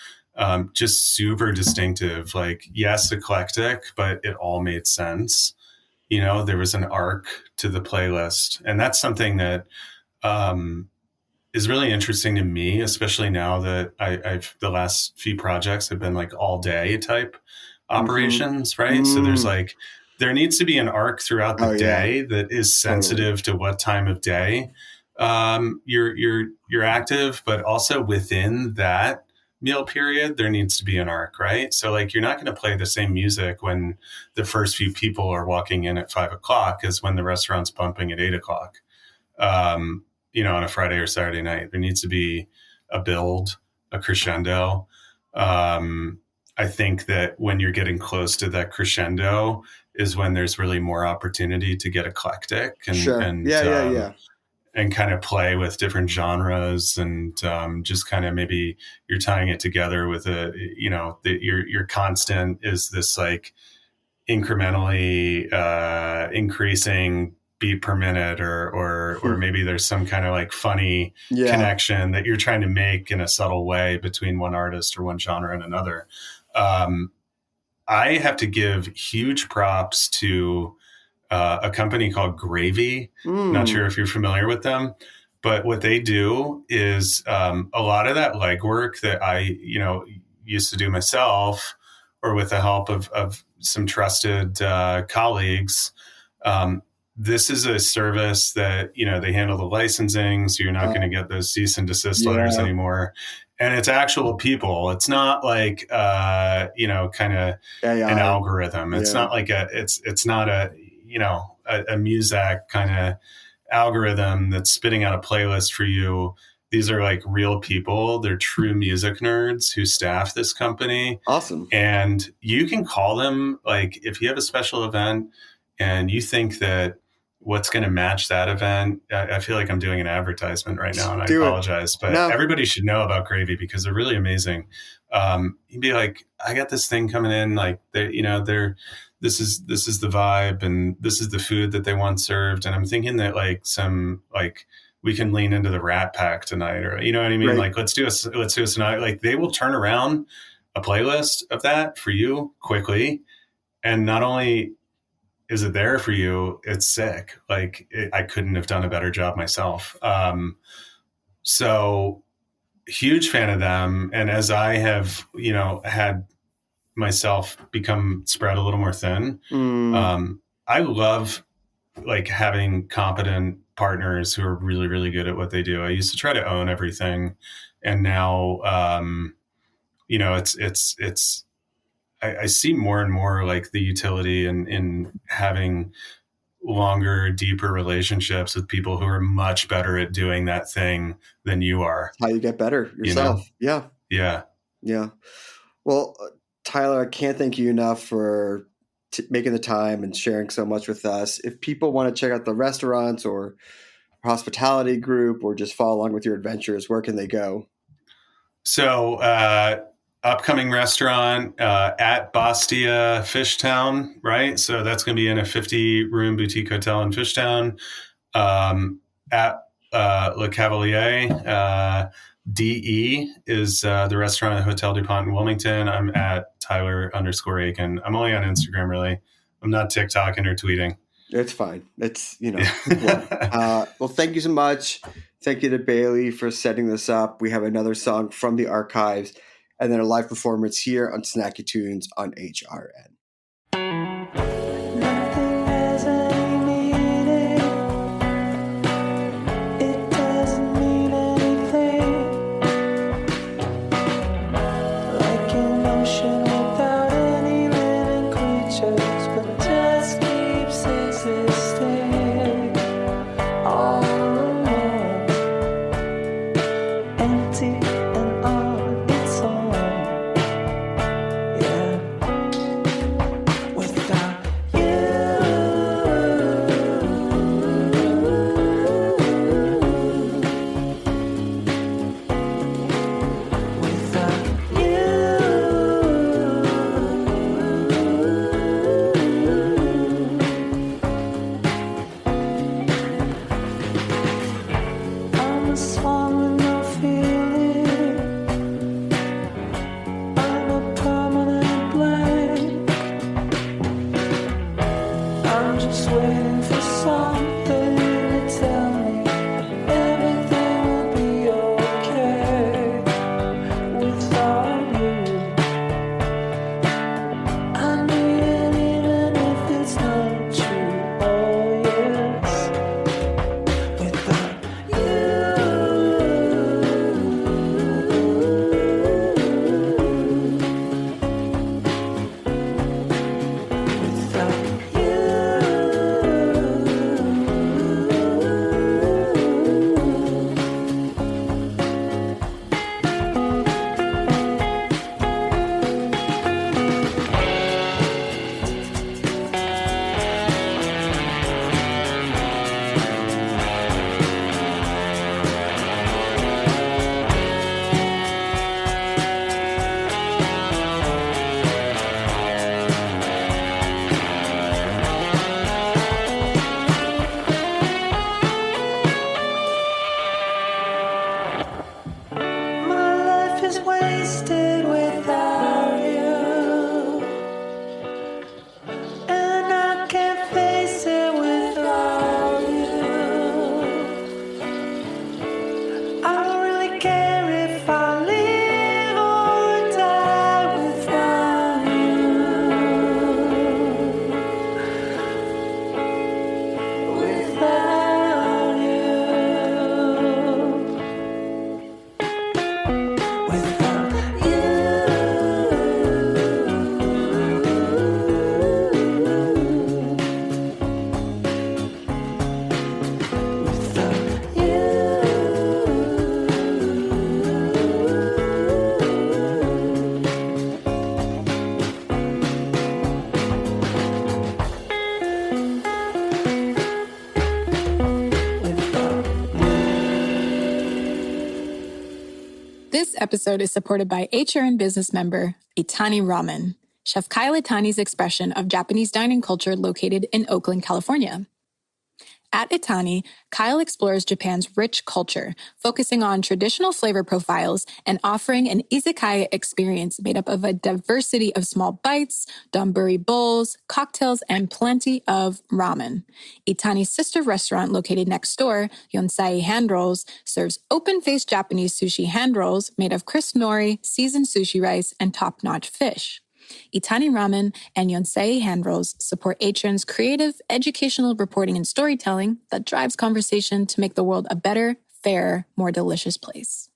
Just super distinctive, like, yes, eclectic, but it all made sense. There was an arc to the playlist, and that's something that is really interesting to me, especially now that I've the last few projects have been like all day type operations, right? So there needs to be an arc throughout the day that is sensitive to what time of day you're active, but also within that meal period, there needs to be an arc, right? So like, you're not going to play the same music when the first few people are walking in at 5:00 as when the restaurant's bumping at 8:00. On a Friday or Saturday night. There needs to be a build, a crescendo. I think that when you're getting close to that crescendo is when there's really more opportunity to get eclectic and and kind of play with different genres, and just kind of maybe you're tying it together with your constant is this like incrementally increasing beat per minute, or maybe there's some kind of like funny connection that you're trying to make in a subtle way between one artist or one genre and another. I have to give huge props to a company called Gravy. Not sure if you're familiar with them, but what they do is a lot of that legwork that I used to do myself, or with the help of some trusted colleagues. This is a service that, they handle the licensing, so you're not going to get those cease and desist letters anymore. And it's actual people. It's not like, kind of an algorithm. It's not like it's not a Muzak kind of algorithm that's spitting out a playlist for you. These are like real people. They're true music nerds who staff this company. Awesome. And you can call them, like, if you have a special event and you think that what's going to match that event. I feel like I'm doing an advertisement right now, and I apologize, but everybody should know about Gravy because they're really amazing. You'd be like, I got this thing coming in, like this is the vibe, and this is the food that they want served. And I'm thinking that we can lean into the Rat Pack tonight, or you know what I mean? Right. Like, let's do a tonight. Like, they will turn around a playlist of that for you quickly. And not only is it there for you, it's sick. Like, I couldn't have done a better job myself. So huge fan of them. And as I have, had myself spread a little more thin, I love like having competent partners who are really, really good at what they do. I used to try to own everything. And now, I see more and more like the utility in having longer, deeper relationships with people who are much better at doing that thing than you are. How you get better yourself. Yeah. Well, Tyler, I can't thank you enough for making the time and sharing so much with us. If people want to check out the restaurants or hospitality group, or just follow along with your adventures, where can they go? So, upcoming restaurant at Bastia Fishtown, right? So that's going to be in a 50-room boutique hotel in Fishtown. At Le Cavalier, DE is the restaurant at Hotel DuPont in Wilmington. I'm at Tyler_Akin. I'm only on Instagram, really. I'm not TikToking or tweeting. It's fine. It's, well, thank you so much. Thank you to Bailey for setting this up. We have another song from the archives, and then a live performance here on Snacky Tunes on HRN. Nothing has any meaning. It doesn't mean anything. Like an ocean without any living creatures, but just keeps existing all alone, empty and on its own. Yeah. episode is supported by HRN business member Itani Ramen, Chef Kyle Itani's expression of Japanese dining culture located in Oakland, California. At Itani, Kyle explores Japan's rich culture, focusing on traditional flavor profiles and offering an izakaya experience made up of a diversity of small bites, donburi bowls, cocktails, and plenty of ramen. Itani's sister restaurant located next door, Yonsei Hand Rolls, serves open-faced Japanese sushi hand rolls made of crisp nori, seasoned sushi rice, and top-notch fish. Itani Ramen and Yonsei Hand Rolls support HRN's creative, educational reporting and storytelling that drives conversation to make the world a better, fairer, more delicious place.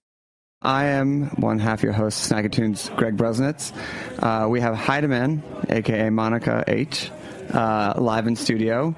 I am one half your host, Snackatunes, Greg Brusnitz. We have HEIDEMANN, a.k.a. Monica H., live in studio.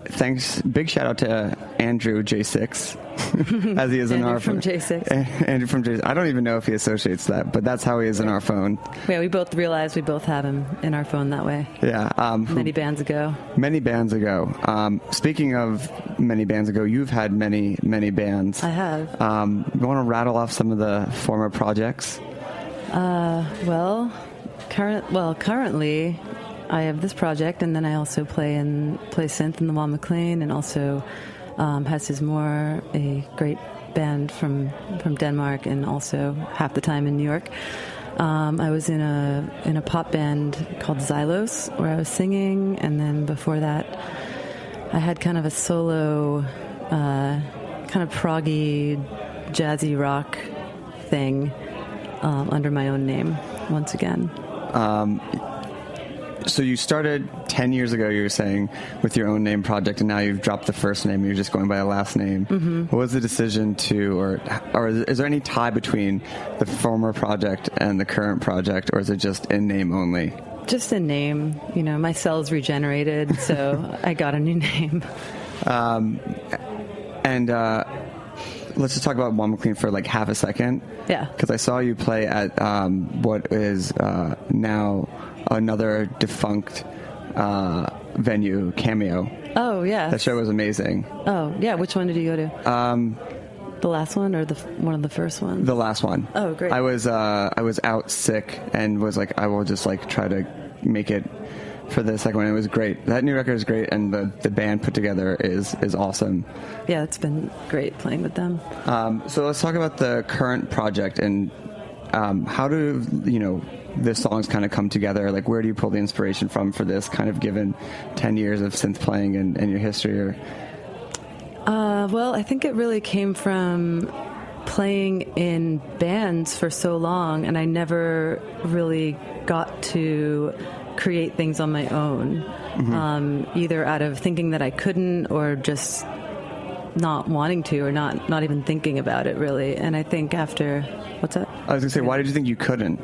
Thanks. Big shout out to Andrew J6, as he is in our from J6. Andrew from J6. I don't even know if he associates that, but that's how he is in our phone. Yeah, we both realized we both have him in our phone that way. Yeah. Many bands ago. Many bands ago. Speaking of many bands ago, you've had many, many bands. I have. You want to rattle off some of the former projects? Currently, I have this project, and then I also play synth in the Wall McLean, and also has a great band from Denmark, and also half the time in New York. I was in a pop band called Xylos, where I was singing, and then before that, I had kind of a solo, kind of proggy, jazzy rock thing under my own name once again. So you started 10 years ago, you were saying, with your own name project, and now you've dropped the first name, you're just going by a last name. Mm-hmm. What was the decision to, or is there any tie between the former project and the current project, or is it just in name only? Just in name. You know, my cells regenerated, so I got a new name. Let's just talk about Wall McLean for like half a second. Yeah. Because I saw you play at what is now another defunct venue, Cameo. Oh, yeah. That show was amazing. Oh, yeah. Which one did you go to? The last one or one of the first ones? The last one. Oh, great. I was out sick and was like, I will just like try to make it for the second one. It was great. That new record is great, and the band put together is awesome. Yeah, it's been great playing with them. So let's talk about the current project and how do the songs kind of come together? Like, where do you pull the inspiration from for this, kind of given 10 years of synth playing and your history? Well, I think it really came from playing in bands for so long, and I never really got to create things on my own, either out of thinking that I couldn't or just not wanting to, or not even thinking about it really. And I think after, what's that? I was gonna say, why did you think you couldn't?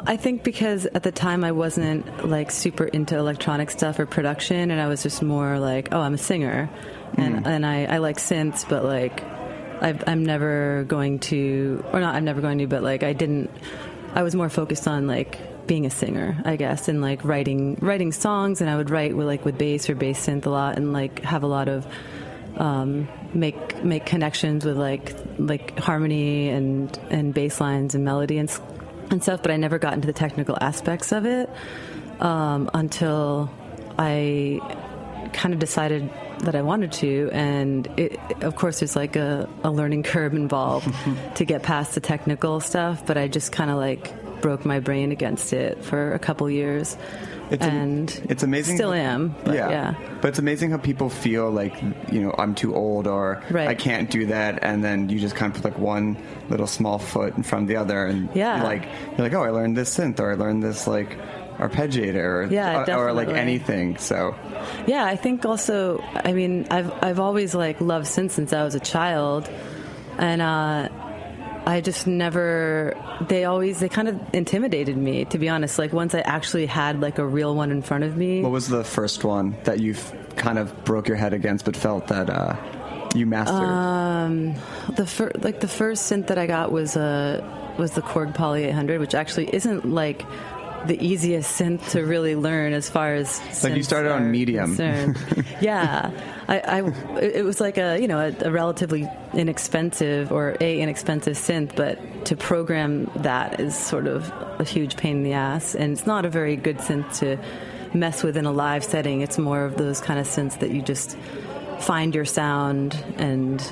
I think because at the time I wasn't like super into electronic stuff or production, and I was just more like, oh, I'm a singer, and I like synths, but like I'm never going to, or not I'm never going to, but like I was more focused on like being a singer, I guess, and like writing songs, and I would write with bass or bass synth a lot, and like have a lot of make connections with like harmony and bass lines and melody and stuff, but I never got into the technical aspects of it until I kind of decided that I wanted to, and of course there's like a learning curve involved to get past the technical stuff, but I just kind of like broke my brain against it for a couple years. It's amazing. Still am. But yeah. But it's amazing how people feel like, I'm too old, or right. I can't do that. And then you just kind of put like one little small foot in front of the other. And yeah. you're like, oh, I learned this synth, or I learned this like arpeggiator, or like anything. So yeah, I think also, I mean, I've always like loved synth since I was a child. And, I just never, they kind of intimidated me, to be honest. Like once I actually had like a real one in front of me. What was the first one that you kind of broke your head against but felt that you mastered? The first synth that I got was the Korg Poly 800, which actually isn't like the easiest synth to really learn as far as Like you started on medium. Yeah, it was like a relatively inexpensive synth, but to program that is sort of a huge pain in the ass, and it's not a very good synth to mess with in a live setting. It's more of those kind of synths that you just find your sound and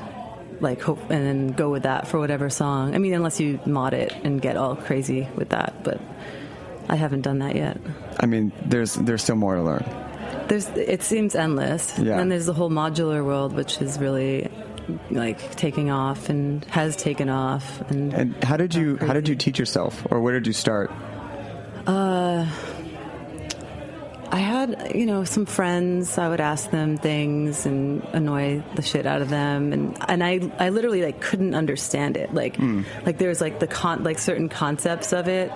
like hope and then go with that for whatever song. I mean, unless you mod it and get all crazy with that, but I haven't done that yet. I mean, there's still more to learn. It seems endless. Yeah. And there's the whole modular world, which is really like taking off and has taken off. And how did you teach yourself, or where did you start? I had, some friends. I would ask them things and annoy the shit out of them, and I literally like couldn't understand it. Like there's like certain concepts of it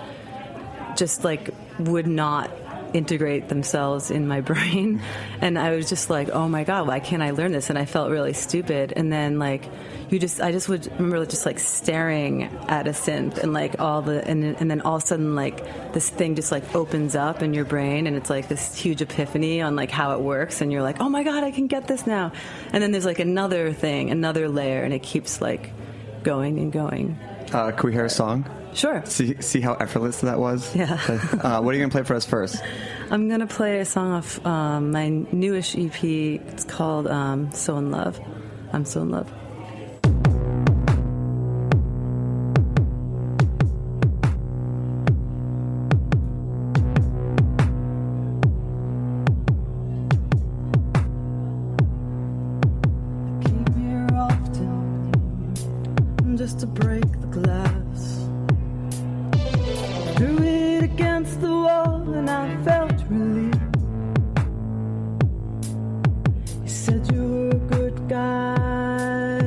just like would not integrate themselves in my brain, and I was just like, oh my god, why can't I learn this? And I felt really stupid. And then like I just would remember just like staring at a synth and like and then all of a sudden like this thing just like opens up in your brain, and it's like this huge epiphany on like how it works, and you're like, oh my god, I can get this now. And then there's like another layer, and it keeps like going and going. Can we hear a song? Sure. See how effortless that was? Yeah. What are you going to play for us first? I'm going to play a song off my newish EP. It's called So in Love. I'm So in Love. I came here often just to break the glass. Threw it against the wall and I felt relief. You said you were a good guy,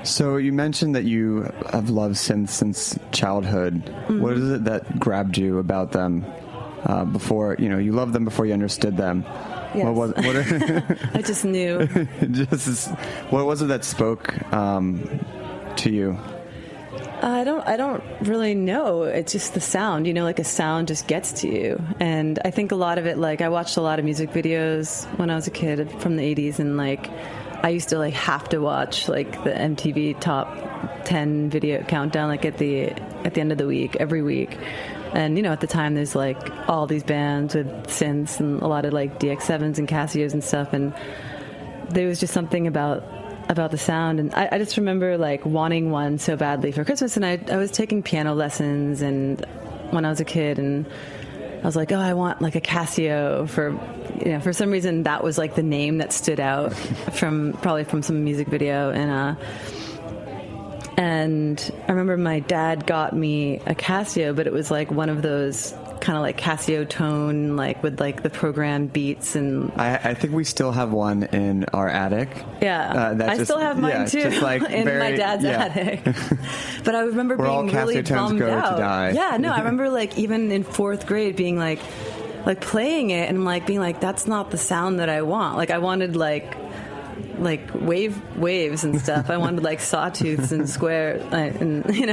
So you mentioned that you have loved synths since childhood. Mm-hmm. What is it that grabbed you about them before, you loved them before you understood them? Yes. I just knew. What was it that spoke to you? I don't really know. It's just the sound, like a sound just gets to you. And I think a lot of it, like I watched a lot of music videos when I was a kid from the 80s, and like I used to like have to watch like the MTV top 10 video countdown like at the end of the week, every week. And at the time there's like all these bands with synths and a lot of like DX7s and Casios and stuff, and there was just something about the sound, and I just remember like wanting one so badly for Christmas. And I was taking piano lessons and when I was a kid, and I was like, oh, I want like a Casio for some reason that was like the name that stood out probably from some music video. And I remember my dad got me a Casio, but it was like one of those kind of like Casio tone, like with like the program beats. And I think we still have one in our attic. Yeah, I still have mine too, just like in my dad's attic. But I remember being really bummed out. To die. Yeah, no, I remember like even in fourth grade being like playing it and like being like, that's not the sound that I want. Like I wanted like waves and stuff. I wanted like sawtooths and square, and Yes,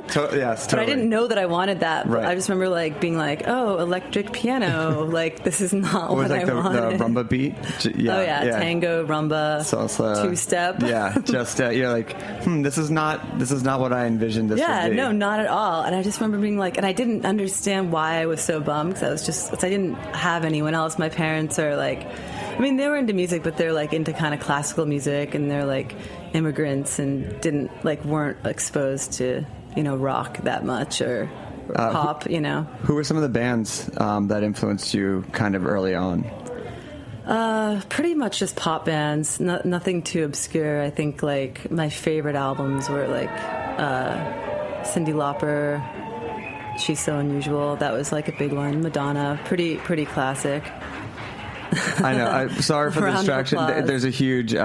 totally. But I didn't know that I wanted that. Right. I just remember like being like, oh, electric piano. Like this is not what I wanted. The rumba beat. Yeah, tango, rumba, salsa, two-step. Yeah, just you're like, this is not what I envisioned this would be. No, not at all. And I just remember being like, and I didn't understand why I was so bummed, because I didn't have anyone else. My parents are like, I mean, they were into music, but they're like into kind of classical music, and they're like immigrants and weren't exposed to rock that much or pop. Who were some of the bands that influenced you kind of early on? Pretty much just pop bands. Nothing too obscure. I think like my favorite albums were like Cyndi Lauper, She's So Unusual. That was like a big one. Madonna, pretty classic. I know. I'm sorry for the distraction. There's a huge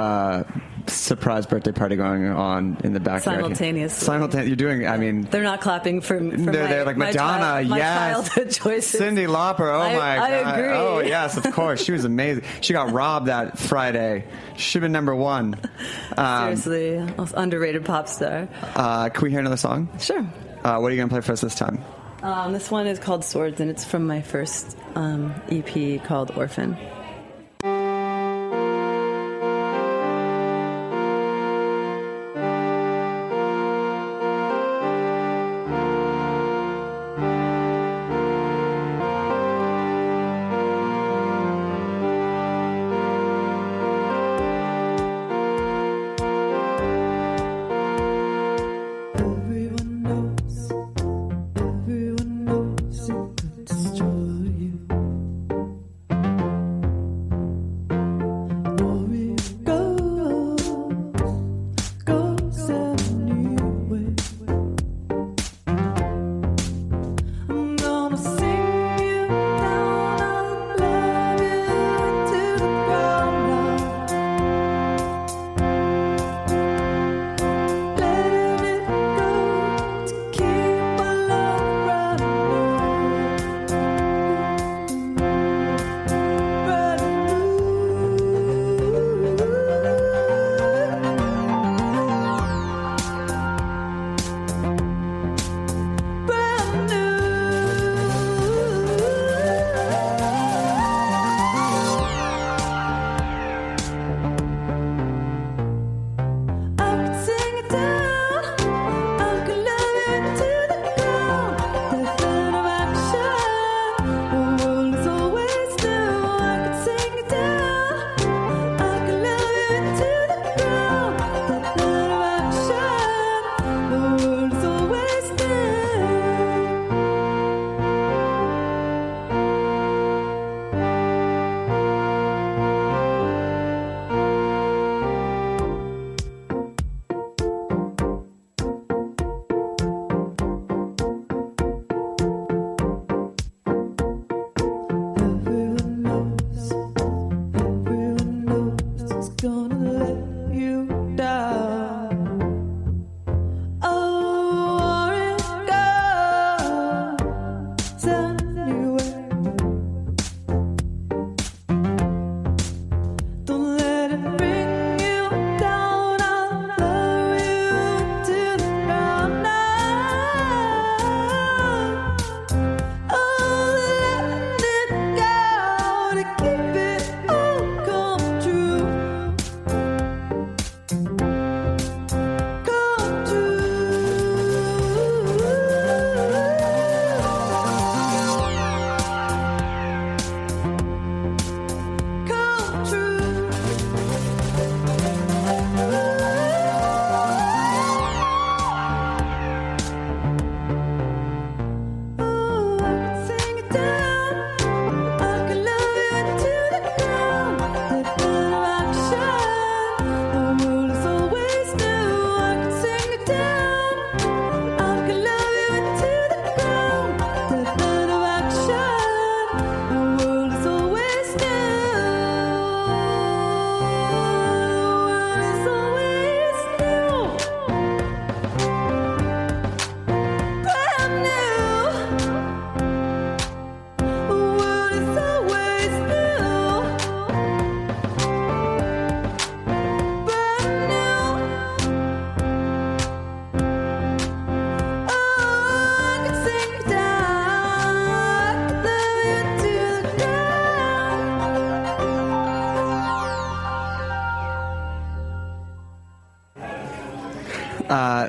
surprise birthday party going on in the backyard. Simultaneously. You're doing, I mean... They're not clapping for they're like, Madonna, my yes. childhood choices. Cyndi Lauper, oh my God. I agree. Oh, yes, of course. She was amazing. She got robbed that Friday. She should have been number one. Seriously. Underrated pop star. Can we hear another song? Sure. What are you going to play for us this time? This one is called Swords, and it's from my first EP called Orphan. Everyone knows it could destroy you.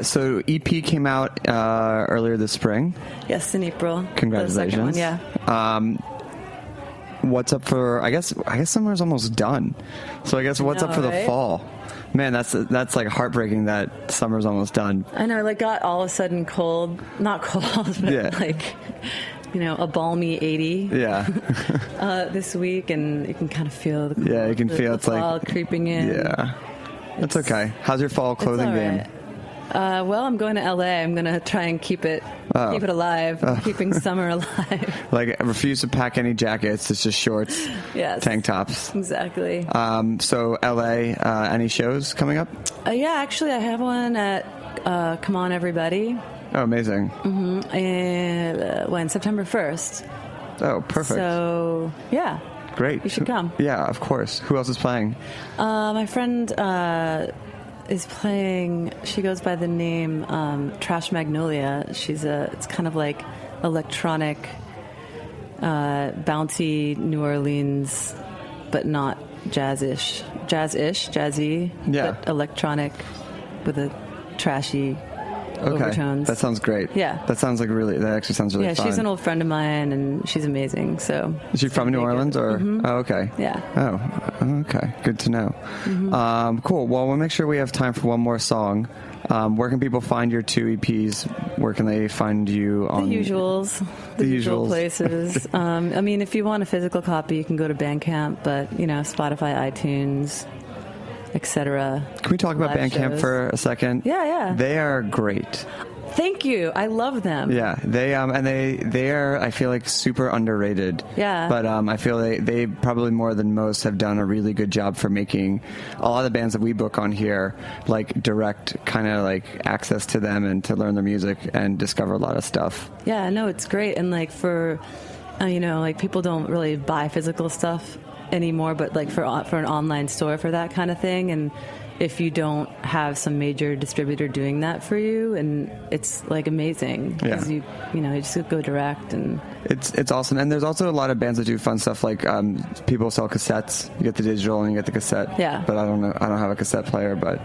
So EP came out earlier this spring. Yes, in April. Congratulations. The second one, yeah. What's up for? I guess summer's almost done. So I guess what's up for the right? fall? Man, that's like heartbreaking that summer's almost done. I know, like got all of a sudden cold. Not cold, but Yeah. like, a balmy 80 this week, and you can kind of feel the Yeah, you can feel the it's like fall creeping in. Yeah, that's okay. How's your fall clothing all game? right. Well, I'm going to LA. I'm going to try and keep it alive, keeping summer alive. Like, I refuse to pack any jackets. It's just shorts, Yes. tank tops. Exactly. So LA, any shows coming up? Yeah, actually, I have one at Come On Everybody. Oh, amazing. When September 1st. Oh, perfect. So, yeah. Great. You should come. Yeah, of course. Who else is playing? My friend is playing. She goes by the name Trash Magnolia. It's kind of like electronic, bouncy New Orleans, but not jazzy, Yeah. but electronic with a trashy overtones. That sounds great. Yeah. That actually sounds really fun. She's an old friend of mine, and she's amazing. So Is she from New Orleans or? Mm-hmm. Oh, okay. Yeah. Oh, okay. Good to know. Cool. Well, we'll make sure we have time for one more song. Where can people find your 2 EPs? Where can they find you on The usuals. The usual places. I mean, if you want a physical copy, you can go to Bandcamp, but, Spotify, iTunes, etc. Can we talk about Live Bandcamp shows. for a second? Yeah. They are great. Thank you. I love them. Yeah, they are. I feel like super underrated. Yeah. But I feel they probably more than most have done a really good job for making a lot of the bands that we book on here like direct kind of like access to them and to learn their music and discover a lot of stuff. Yeah, no, it's great. And like for, like people don't really buy physical stuff anymore, but like for an online store for that kind of thing, and if you don't have some major distributor doing that for you, and it's like amazing because you just go direct, and it's awesome. And there's also a lot of bands that do fun stuff like people sell cassettes. You get the digital and you get the cassette. Yeah. But I don't have a cassette player, but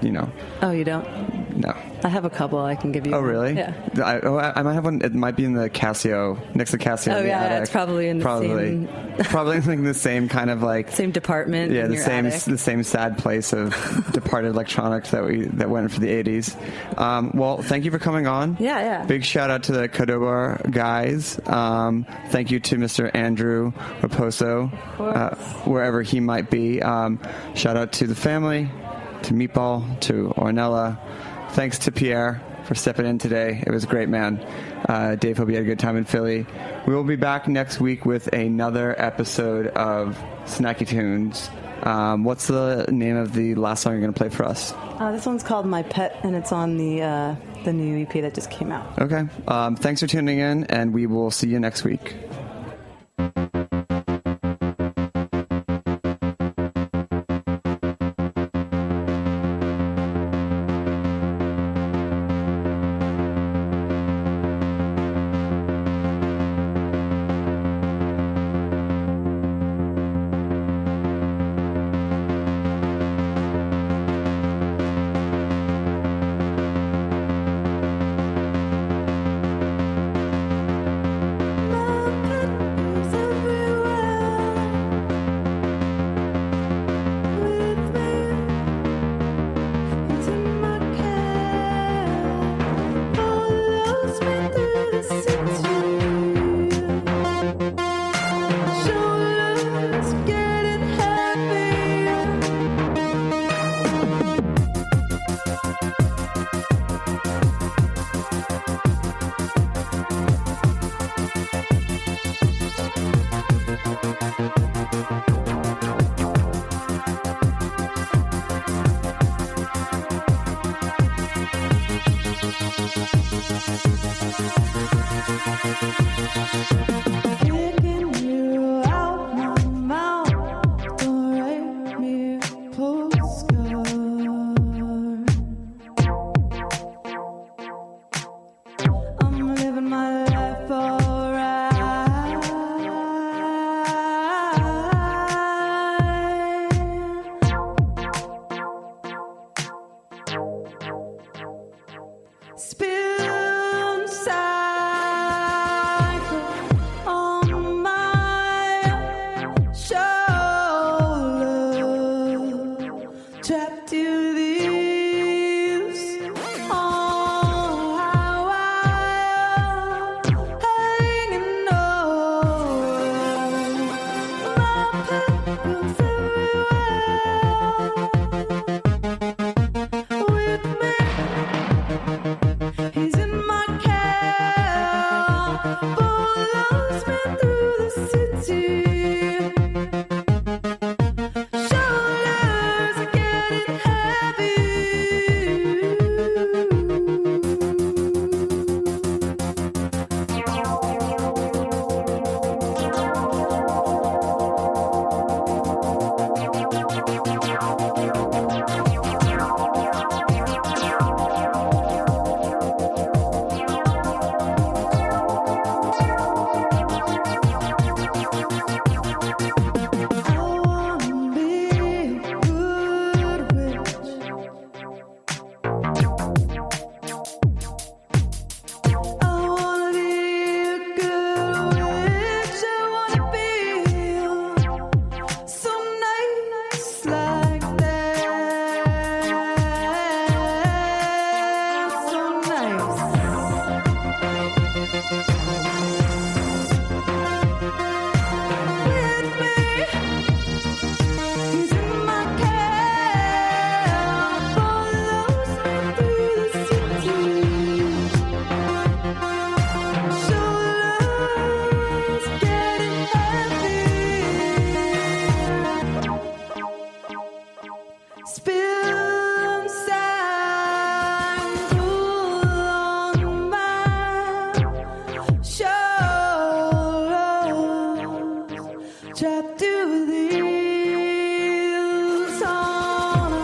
Oh, you don't? No. I have a couple I can give you. Oh, really? Yeah. I might have one. It might be in the Casio, next to Casio. Oh, in the yeah, attic. it's probably in the same... probably like the same kind of like same department. Yeah, in your attic. the same sad place of departed electronics that went for the 80s. Well, thank you for coming on. Yeah. Big shout out to the Kadobar guys. Thank you to Mr. Andrew Raposo, wherever he might be. Shout out to the family, to Meatball, to Ornella. Thanks to Pierre for stepping in today. It was great, man. Dave, hope you had a good time in Philly. We will be back next week with another episode of Snacky Tunes. What's the name of the last song you're going to play for us? This one's called My Pet, and it's on the new EP that just came out. Okay. Thanks for tuning in, and we will see you next week. My Spin cycle on my shoulder, trapped to this. Oh, how I'm hanging on. My path goes everywhere with me. He's in my cab, follows me through the city. Shoulders are getting heavy. I wanna be a good witch. I wanna be a good witch. I wanna be so nice like that. So nice. With me. He's in my cab, follows me through the city. Shoulders getting heavy. Spin cycle on my shoulders, trapped to these on a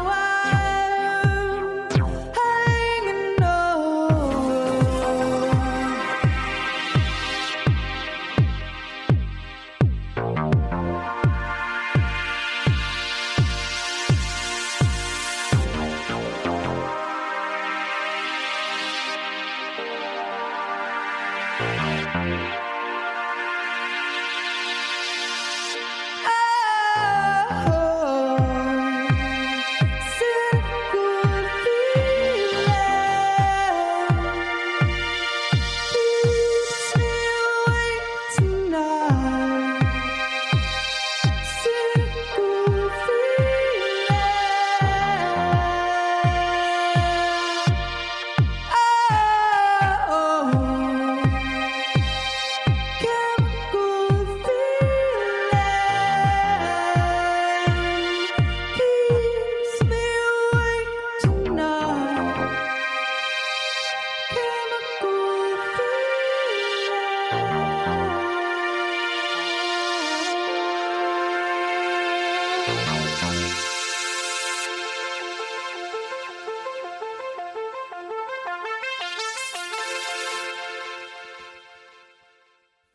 wire, hanging on.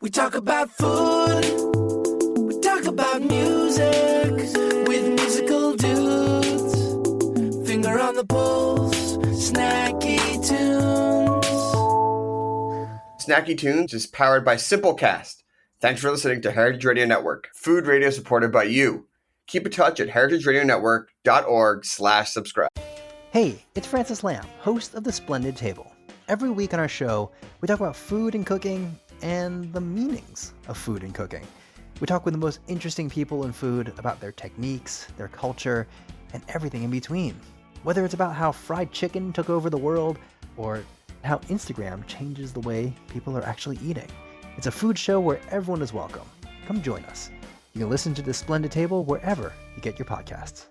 We talk about food, we talk about music with musical dudes. Finger on the pulse, snacky tunes. Snacky Tunes is powered by Simplecast. Thanks for listening to Heritage Radio Network, food radio supported by you. Keep in touch at heritageradionetwork.org/subscribe. Hey, it's Francis Lamb, host of The Splendid Table. Every week on our show, we talk about food and cooking and the meanings of food and cooking. We talk with the most interesting people in food about their techniques, their culture, and everything in between. Whether it's about how fried chicken took over the world or how Instagram changes the way people are actually eating. It's a food show where everyone is welcome. Come join us. You can listen to The Splendid Table wherever you get your podcasts.